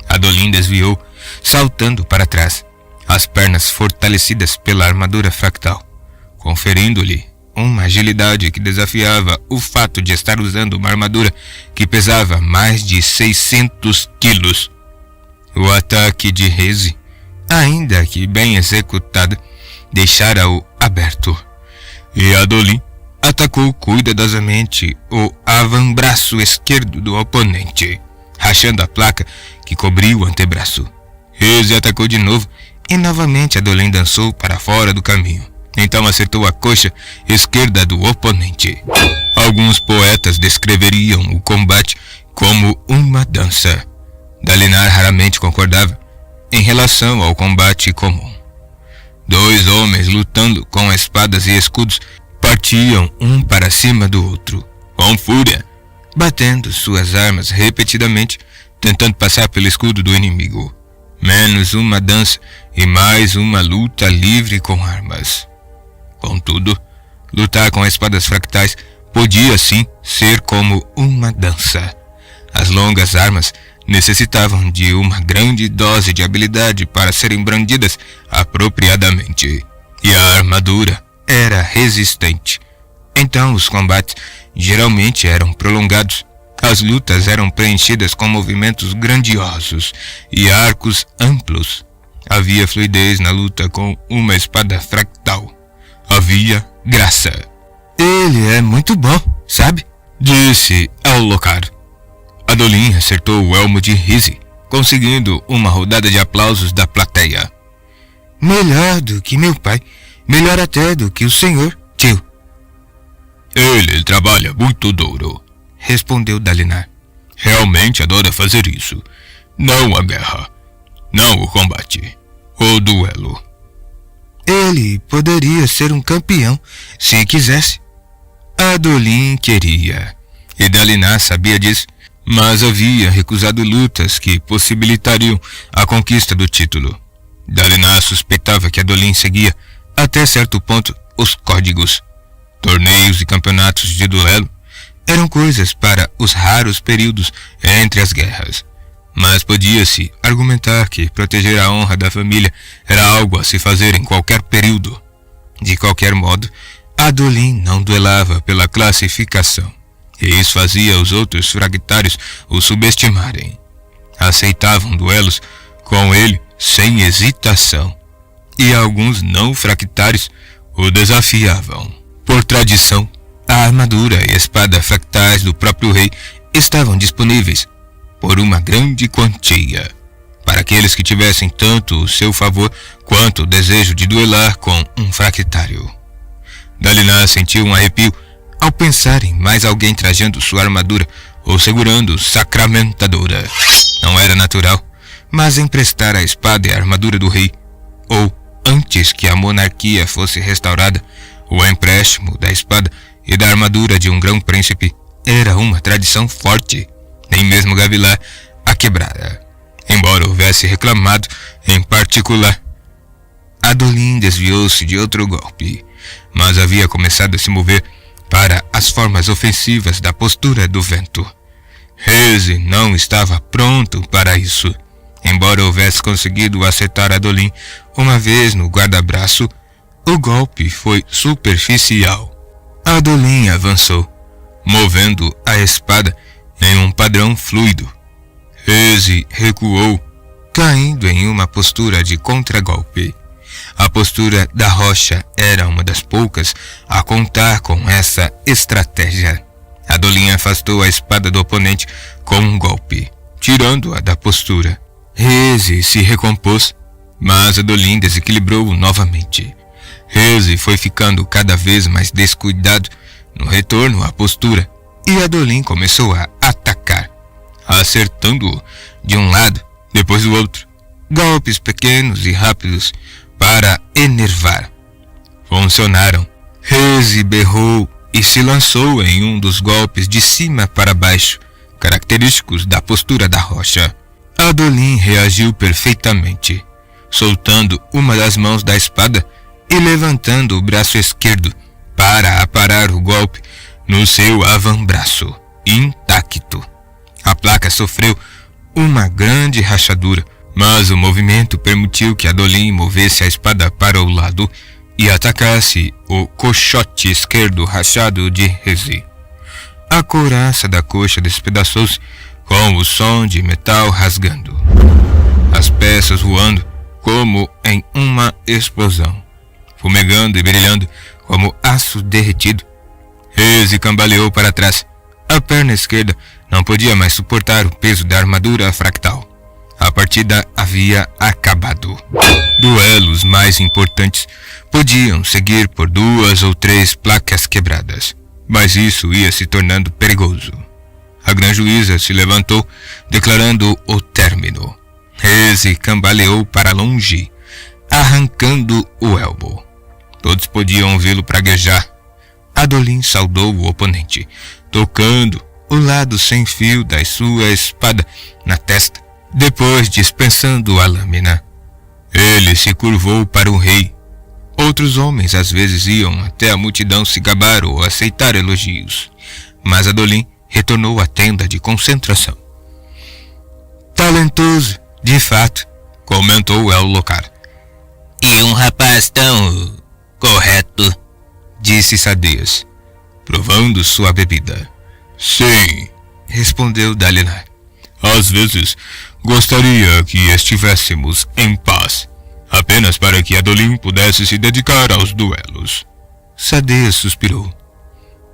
Adolin desviou, saltando para trás, as pernas fortalecidas pela armadura fractal, conferindo-lhe uma agilidade que desafiava o fato de estar usando uma armadura que pesava mais de 600 quilos. O ataque de Reze, ainda que bem executado, deixara-o aberto, e Adolin atacou cuidadosamente o avambraço esquerdo do oponente, rachando a placa que cobria o antebraço. Reze atacou de novo e novamente Adolin dançou para fora do caminho. Então acertou a coxa esquerda do oponente. Alguns poetas descreveriam o combate como uma dança. Dalinar raramente concordava em relação ao combate comum. Dois homens lutando com espadas e escudos partiam um para cima do outro, com fúria, batendo suas armas repetidamente, tentando passar pelo escudo do inimigo. Menos uma dança e mais uma luta livre com armas. Contudo, lutar com espadas fractais podia sim ser como uma dança. As longas armas necessitavam de uma grande dose de habilidade para serem brandidas apropriadamente, e a armadura era resistente. Então os combates geralmente eram prolongados. As lutas eram preenchidas com movimentos grandiosos e arcos amplos. Havia fluidez na luta com uma espada fractal. Havia graça. Ele é muito bom, sabe? Disse Alethkar. Adolin acertou o elmo de Reze, conseguindo uma rodada de aplausos da plateia. Melhor do que meu pai, melhor até do que o senhor, tio. Ele trabalha muito duro, respondeu Dalinar. Realmente adora fazer isso. Não a guerra, não o combate, o duelo. Ele poderia ser um campeão se quisesse. Adolin queria, e Dalinar sabia disso, mas havia recusado lutas que possibilitariam a conquista do título. Dalinar suspeitava que Adolin seguia, até certo ponto, os códigos. Torneios e campeonatos de duelo eram coisas para os raros períodos entre as guerras, mas podia-se argumentar que proteger a honra da família era algo a se fazer em qualquer período. De qualquer modo, Adolin não duelava pela classificação, e isso fazia os outros fractários o subestimarem. Aceitavam duelos com ele sem hesitação, e alguns não fractários o desafiavam. Por tradição, a armadura e a espada fractais do próprio rei estavam disponíveis por uma grande quantia para aqueles que tivessem tanto o seu favor quanto o desejo de duelar com um fractário. Dalinar sentiu um arrepio ao pensar em mais alguém trajando sua armadura ou segurando sacramentadora. Não era natural, mas emprestar a espada e a armadura do rei, ou antes que a monarquia fosse restaurada, o empréstimo da espada e da armadura de um grão-príncipe era uma tradição forte. Nem mesmo Gavilã a quebrara, embora houvesse reclamado em particular. Adolin desviou-se de outro golpe, mas havia começado a se mover para as formas ofensivas da postura do vento. Reze não estava pronto para isso. Embora houvesse conseguido acertar Adolin uma vez no guarda-braço, o golpe foi superficial. Adolin avançou, movendo a espada em um padrão fluido. Reze recuou, caindo em uma postura de contragolpe. A postura da rocha era uma das poucas a contar com essa estratégia. Adolin afastou a espada do oponente com um golpe, tirando-a da postura. Reze se recompôs, mas Adolin desequilibrou-o novamente. Reze foi ficando cada vez mais descuidado no retorno à postura, e Adolin começou a atacar, acertando-o de um lado, depois do outro. Golpes pequenos e rápidos para enervar. Funcionaram. Reze berrou e se lançou em um dos golpes de cima para baixo, característicos da postura da rocha. Adolin reagiu perfeitamente, soltando uma das mãos da espada e levantando o braço esquerdo para aparar o golpe no seu avambraço, intacto. A placa sofreu uma grande rachadura, mas o movimento permitiu que Adolin movesse a espada para o lado e atacasse o coxote esquerdo rachado de Reze. A couraça da coxa despedaçou-se com o som de metal rasgando, as peças voando como em uma explosão, fumegando e brilhando como aço derretido. Reze cambaleou para trás. A perna esquerda não podia mais suportar o peso da armadura fractal. A partida havia acabado. Duelos mais importantes podiam seguir por 2 ou 3 placas quebradas, mas isso ia se tornando perigoso. A grã-juíza se levantou, declarando o término. Reze cambaleou para longe, arrancando o elmo. Todos podiam ouvi-lo praguejar. Adolin saudou o oponente, tocando o lado sem fio da sua espada na testa, depois dispensando a lâmina. Ele se curvou para o rei. Outros homens às vezes iam até a multidão se gabar ou aceitar elogios, mas Adolin retornou à tenda de concentração. Talentoso, de fato, comentou Ellocar. E um rapaz tão correto, disse Sadeas, provando sua bebida. Sim, respondeu Dalinar. Às vezes gostaria que estivéssemos em paz, apenas para que Adolin pudesse se dedicar aos duelos. Sadeas suspirou.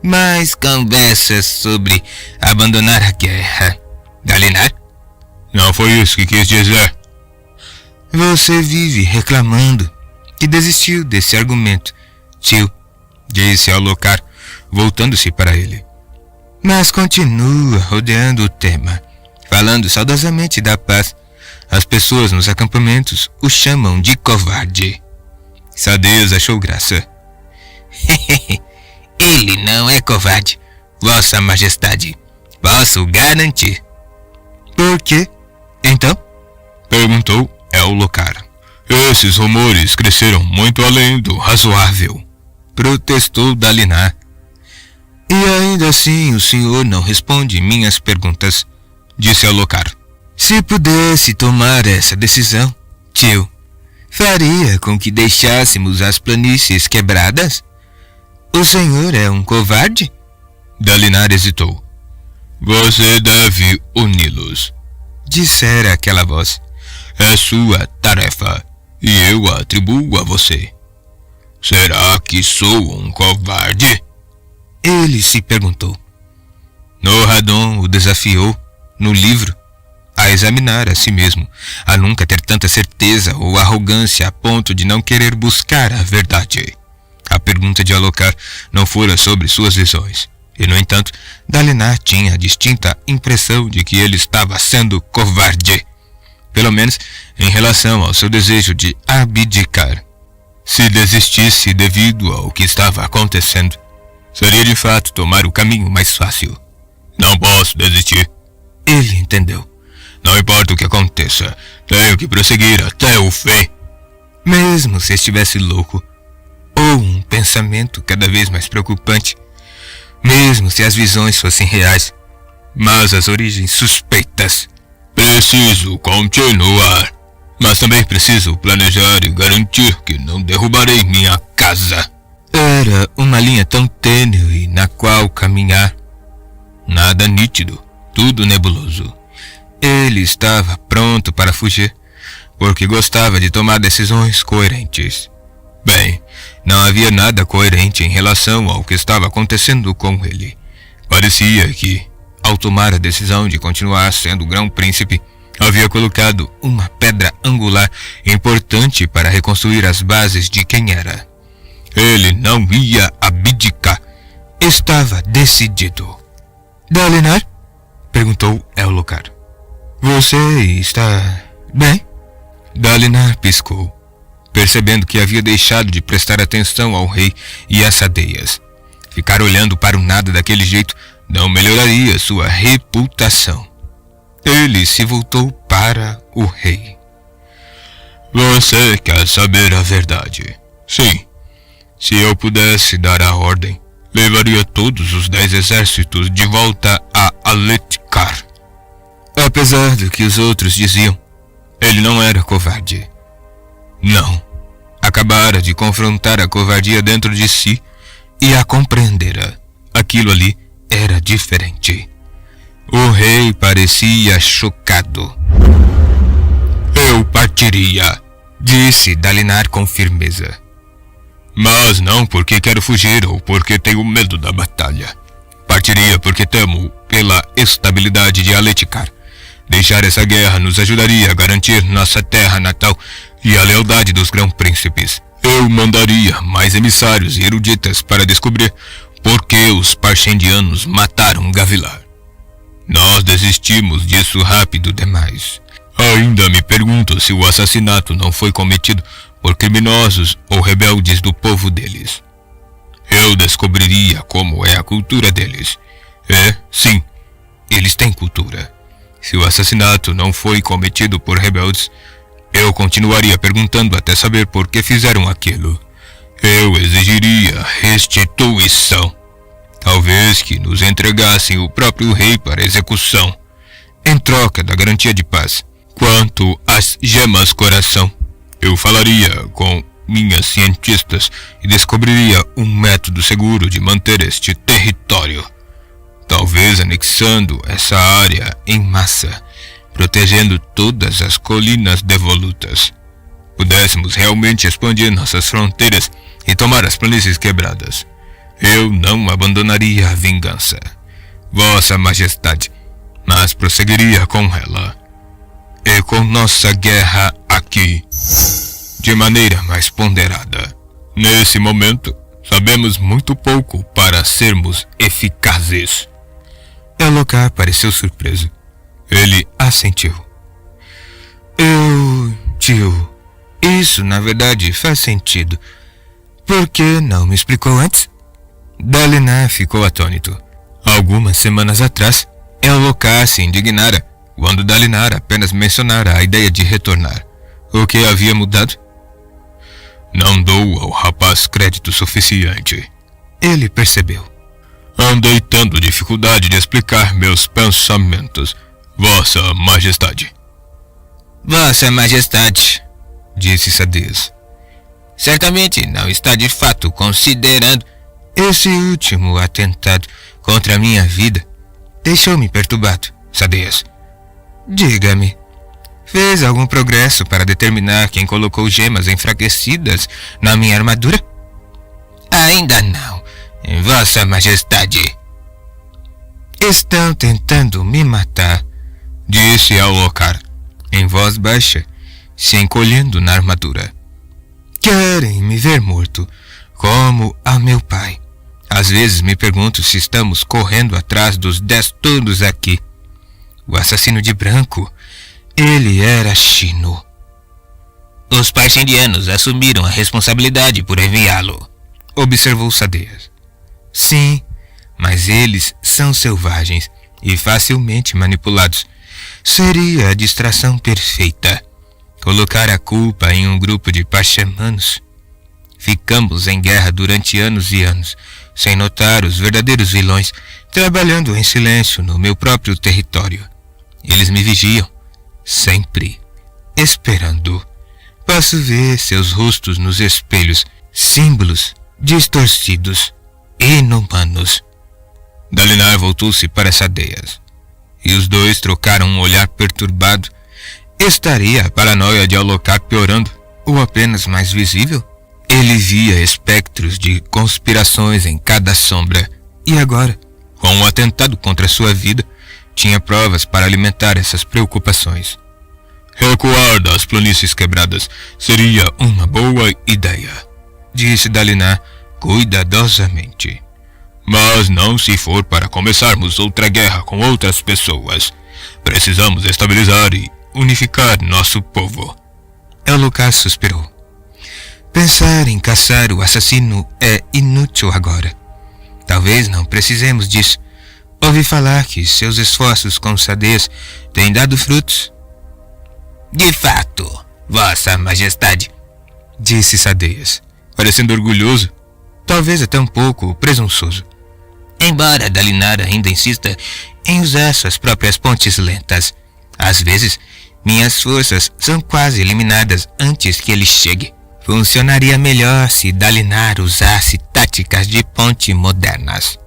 Mas conversas sobre abandonar a guerra, Dalinar? Não foi isso que quis dizer. Você vive reclamando que desistiu desse argumento, tio, disse Ellocar, voltando-se para ele. Mas continua rodeando o tema, falando saudosamente da paz. As pessoas nos acampamentos o chamam de covarde. Sadeas achou graça. Ele não é covarde, Vossa Majestade. Posso garantir. Por quê, então? Perguntou Ellocar. Esses rumores cresceram muito além do razoável, protestou Dalinar. E ainda assim o senhor não responde minhas perguntas, disse Ellocar. Se pudesse tomar essa decisão, tio, faria com que deixássemos as planícies quebradas? O senhor é um covarde? Dalinar hesitou. Você deve uni-los, dissera aquela voz. É sua tarefa, e eu a atribuo a você. Será que sou um covarde? Ele se perguntou. Nohadon o desafiou, no livro, a examinar a si mesmo, a nunca ter tanta certeza ou arrogância a ponto de não querer buscar a verdade. A pergunta de Ellocar não fora sobre suas visões, e no entanto, Dalinar tinha a distinta impressão de que ele estava sendo covarde, pelo menos em relação ao seu desejo de abdicar. Se desistisse devido ao que estava acontecendo, seria de fato tomar o caminho mais fácil. Não posso desistir. Ele entendeu. Não importa o que aconteça, tenho que prosseguir até o fim. Mesmo se estivesse louco, ou um pensamento cada vez mais preocupante, mesmo se as visões fossem reais, mas as origens suspeitas. Preciso continuar, mas também preciso planejar e garantir que não derrubarei minha casa. Era uma linha tão tênue na qual caminhar. Nada nítido, tudo nebuloso. Ele estava pronto para fugir, porque gostava de tomar decisões coerentes. Bem, não havia nada coerente em relação ao que estava acontecendo com ele. Parecia que, ao tomar a decisão de continuar sendo Grão-Príncipe, havia colocado uma pedra angular importante para reconstruir as bases de quem era. Ele não ia abdicar. Estava decidido. Dalinar? Perguntou Elhokar. Você está bem? Dalinar piscou, percebendo que havia deixado de prestar atenção ao rei e às cadeias. Ficar olhando para o nada daquele jeito não melhoraria sua reputação. Ele se voltou para o rei. Você quer saber a verdade? Sim. Se eu pudesse dar a ordem, levaria todos os 10 exércitos de volta a Aletkar. Apesar do que os outros diziam, ele não era covarde. Não. Acabara de confrontar a covardia dentro de si e a compreendera. Aquilo ali era diferente. O rei parecia chocado. Eu partiria, disse Dalinar com firmeza. Mas não porque quero fugir ou porque tenho medo da batalha. Partiria porque temo pela estabilidade de Aletkar. Deixar essa guerra nos ajudaria a garantir nossa terra natal e a lealdade dos grão-príncipes. Eu mandaria mais emissários e eruditas para descobrir por que os Parshendianos mataram Gavilar. Nós desistimos disso rápido demais. Ainda me pergunto se o assassinato não foi cometido por criminosos ou rebeldes do povo deles. Eu descobriria como é a cultura deles. Sim, eles têm cultura. Se o assassinato não foi cometido por rebeldes, eu continuaria perguntando até saber por que fizeram aquilo. Eu exigiria restituição. Talvez que nos entregassem o próprio rei para execução, em troca da garantia de paz. Quanto às gemas coração, eu falaria com minhas cientistas e descobriria um método seguro de manter este território. Talvez anexando essa área em massa, protegendo todas as colinas devolutas. Pudéssemos realmente expandir nossas fronteiras e tomar as planícies quebradas. Eu não abandonaria a vingança, Vossa Majestade, mas prosseguiria com ela. E com nossa guerra aqui, de maneira mais ponderada. Nesse momento, sabemos muito pouco para sermos eficazes. Elhokar pareceu surpreso. Ele assentiu. Tio, isso na verdade faz sentido. Por que não me explicou antes? Dalinar ficou atônito. Algumas semanas atrás, Elhokar se indignara quando Dalinar apenas mencionara a ideia de retornar. O que havia mudado? Não dou ao rapaz crédito suficiente. Ele percebeu. Andei tendo dificuldade de explicar meus pensamentos, Vossa Majestade. Vossa Majestade, disse Sadeas, certamente não está de fato considerando esse último atentado contra a minha vida. Deixou-me perturbado, Sadeas. Diga-me, fez algum progresso para determinar quem colocou gemas enfraquecidas na minha armadura? Ainda não, Vossa Majestade. Estão tentando me matar, disse Elhokar, em voz baixa, se encolhendo na armadura. Querem me ver morto, como a meu pai. Às vezes me pergunto se estamos correndo atrás dos 10 todos aqui. O assassino de branco, ele era Shino. Os parchendianos assumiram a responsabilidade por enviá-lo, observou Sadeias. Sim, mas eles são selvagens e facilmente manipulados. Seria a distração perfeita. Colocar a culpa em um grupo de parchemanos. Ficamos em guerra durante anos e anos, sem notar os verdadeiros vilões, trabalhando em silêncio no meu próprio território. Eles me vigiam, sempre, esperando. Posso ver seus rostos nos espelhos, símbolos distorcidos, inumanos. Dalinar voltou-se para Sadeias, e os dois trocaram um olhar perturbado. Estaria a paranoia de Alucard piorando, ou apenas mais visível? Ele via espectros de conspirações em cada sombra, e agora, com um atentado contra sua vida, tinha provas para alimentar essas preocupações. Recuar das planícies quebradas seria uma boa ideia, disse Dalinar cuidadosamente. Mas não se for para começarmos outra guerra com outras pessoas. Precisamos estabilizar e unificar nosso povo. Alucard suspirou. Pensar em caçar o assassino é inútil agora. Talvez não precisemos disso. Ouvi falar que seus esforços com Sadeias têm dado frutos. De fato, Vossa Majestade, disse Sadeias, parecendo orgulhoso, talvez até um pouco presunçoso. Embora Dalinar ainda insista em usar suas próprias pontes lentas, às vezes minhas forças são quase eliminadas antes que ele chegue. Funcionaria melhor se Dalinar usasse táticas de ponte modernas.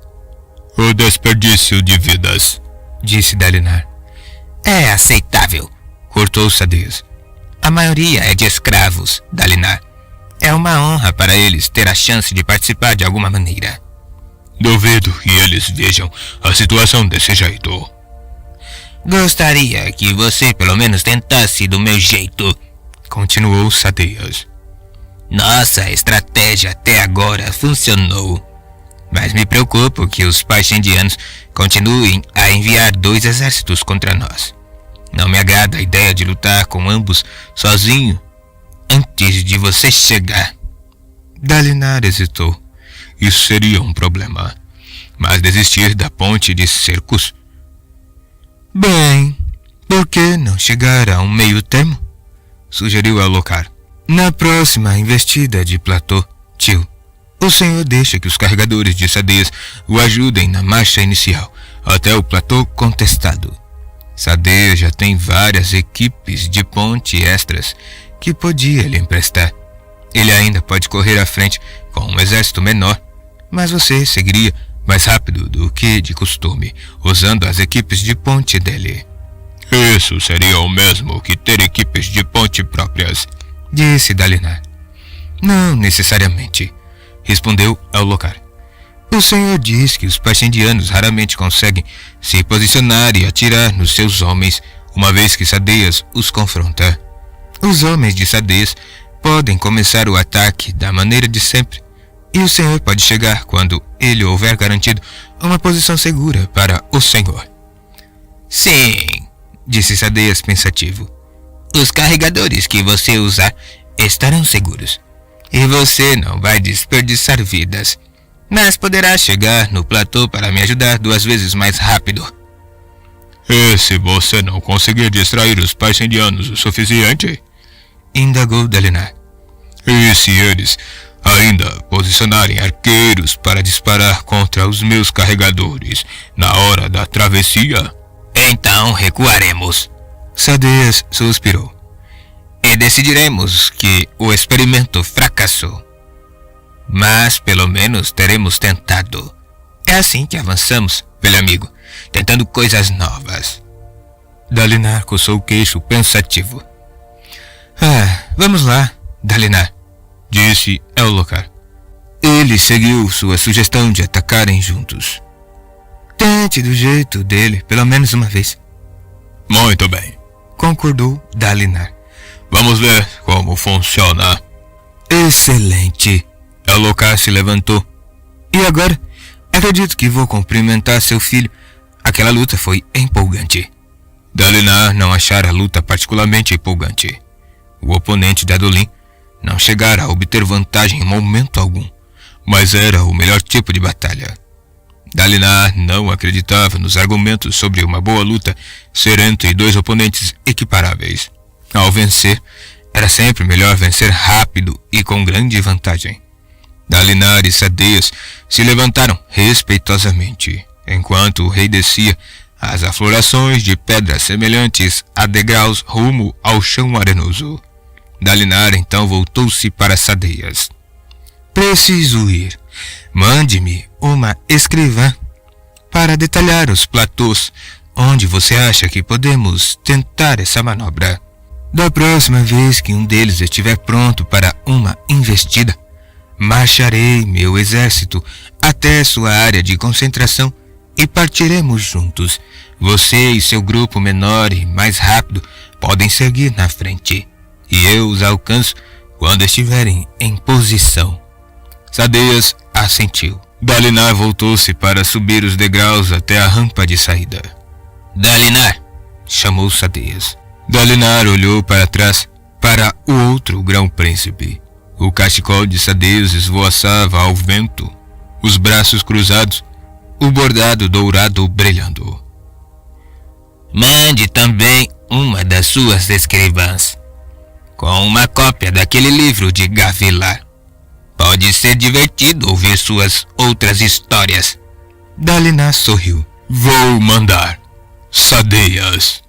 O desperdício de vidas, disse Dalinar. É aceitável, cortou Sadeias. A maioria é de escravos, Dalinar. É uma honra para eles ter a chance de participar de alguma maneira. Duvido que eles vejam a situação desse jeito. Gostaria que você pelo menos tentasse do meu jeito, continuou Sadeias. Nossa estratégia até agora funcionou, mas me preocupo que os parchendianos continuem a enviar 2 exércitos contra nós. Não me agrada a ideia de lutar com ambos sozinho antes de você chegar. Dalinar hesitou. Isso seria um problema. Mas desistir da ponte de cercos? Bem, por que não chegar a um meio termo? Sugeriu Alucard. Na próxima investida de platô, tio, o senhor deixa que os carregadores de Sadeias o ajudem na marcha inicial até o platô contestado. Sadeias já tem várias equipes de ponte extras que podia lhe emprestar. Ele ainda pode correr à frente com um exército menor, mas você seguiria mais rápido do que de costume, usando as equipes de ponte dele. Isso seria o mesmo que ter equipes de ponte próprias, disse Dalinar. Não necessariamente, respondeu Alucard. O senhor diz que os parchendianos raramente conseguem se posicionar e atirar nos seus homens, uma vez que Sadeias os confronta. Os homens de Sadeias podem começar o ataque da maneira de sempre, e o senhor pode chegar quando ele houver garantido uma posição segura para o senhor. Sim, disse Sadeias pensativo. Os carregadores que você usar estarão seguros, e você não vai desperdiçar vidas, mas poderá chegar no platô para me ajudar 2 vezes mais rápido. E se você não conseguir distrair os parchendianos o suficiente? Indagou Dalinar. E se eles ainda posicionarem arqueiros para disparar contra os meus carregadores na hora da travessia? Então recuaremos. Sadeias suspirou. E decidiremos que o experimento fracassou. Mas pelo menos teremos tentado. É assim que avançamos, velho amigo, tentando coisas novas. Dalinar coçou o queixo pensativo. Vamos lá, Dalinar, disse Alucard. Ele seguiu sua sugestão de atacarem juntos. Tente do jeito dele, pelo menos uma vez. Muito bem, concordou Dalinar. Vamos ver como funciona. Excelente. Alucard se levantou. E agora? Acredito que vou cumprimentar seu filho. Aquela luta foi empolgante. Dalinar não achara a luta particularmente empolgante. O oponente de Adolin não chegara a obter vantagem em momento algum, mas era o melhor tipo de batalha. Dalinar não acreditava nos argumentos sobre uma boa luta ser entre dois oponentes equiparáveis. Ao vencer, era sempre melhor vencer rápido e com grande vantagem. Dalinar e Sadeias se levantaram respeitosamente, enquanto o rei descia as aflorações de pedras semelhantes a degraus rumo ao chão arenoso. Dalinar então voltou-se para Sadeias. Preciso ir. Mande-me uma escrivã para detalhar os platôs onde você acha que podemos tentar essa manobra. Da próxima vez que um deles estiver pronto para uma investida, marcharei meu exército até sua área de concentração e partiremos juntos. Você e seu grupo menor e mais rápido podem seguir na frente, e eu os alcanço quando estiverem em posição. Sadeias assentiu. Dalinar voltou-se para subir os degraus até a rampa de saída. Dalinar! Chamou Sadeias. Dalinar olhou para trás, para o outro grão-príncipe. O cachecol de Sadeias esvoaçava ao vento, os braços cruzados, o bordado dourado brilhando. Mande também uma das suas escrivãs, com uma cópia daquele livro de Gavilar. Pode ser divertido ouvir suas outras histórias. Dalinar sorriu. Vou mandar. Sadeias.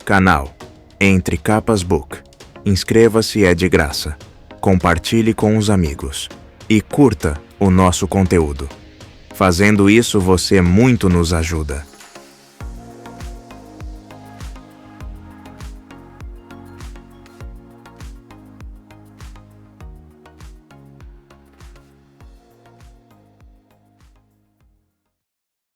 Canal Entre Capas Book. Inscreva-se, é de graça. Compartilhe com os amigos. E curta o nosso conteúdo. Fazendo isso, você muito nos ajuda.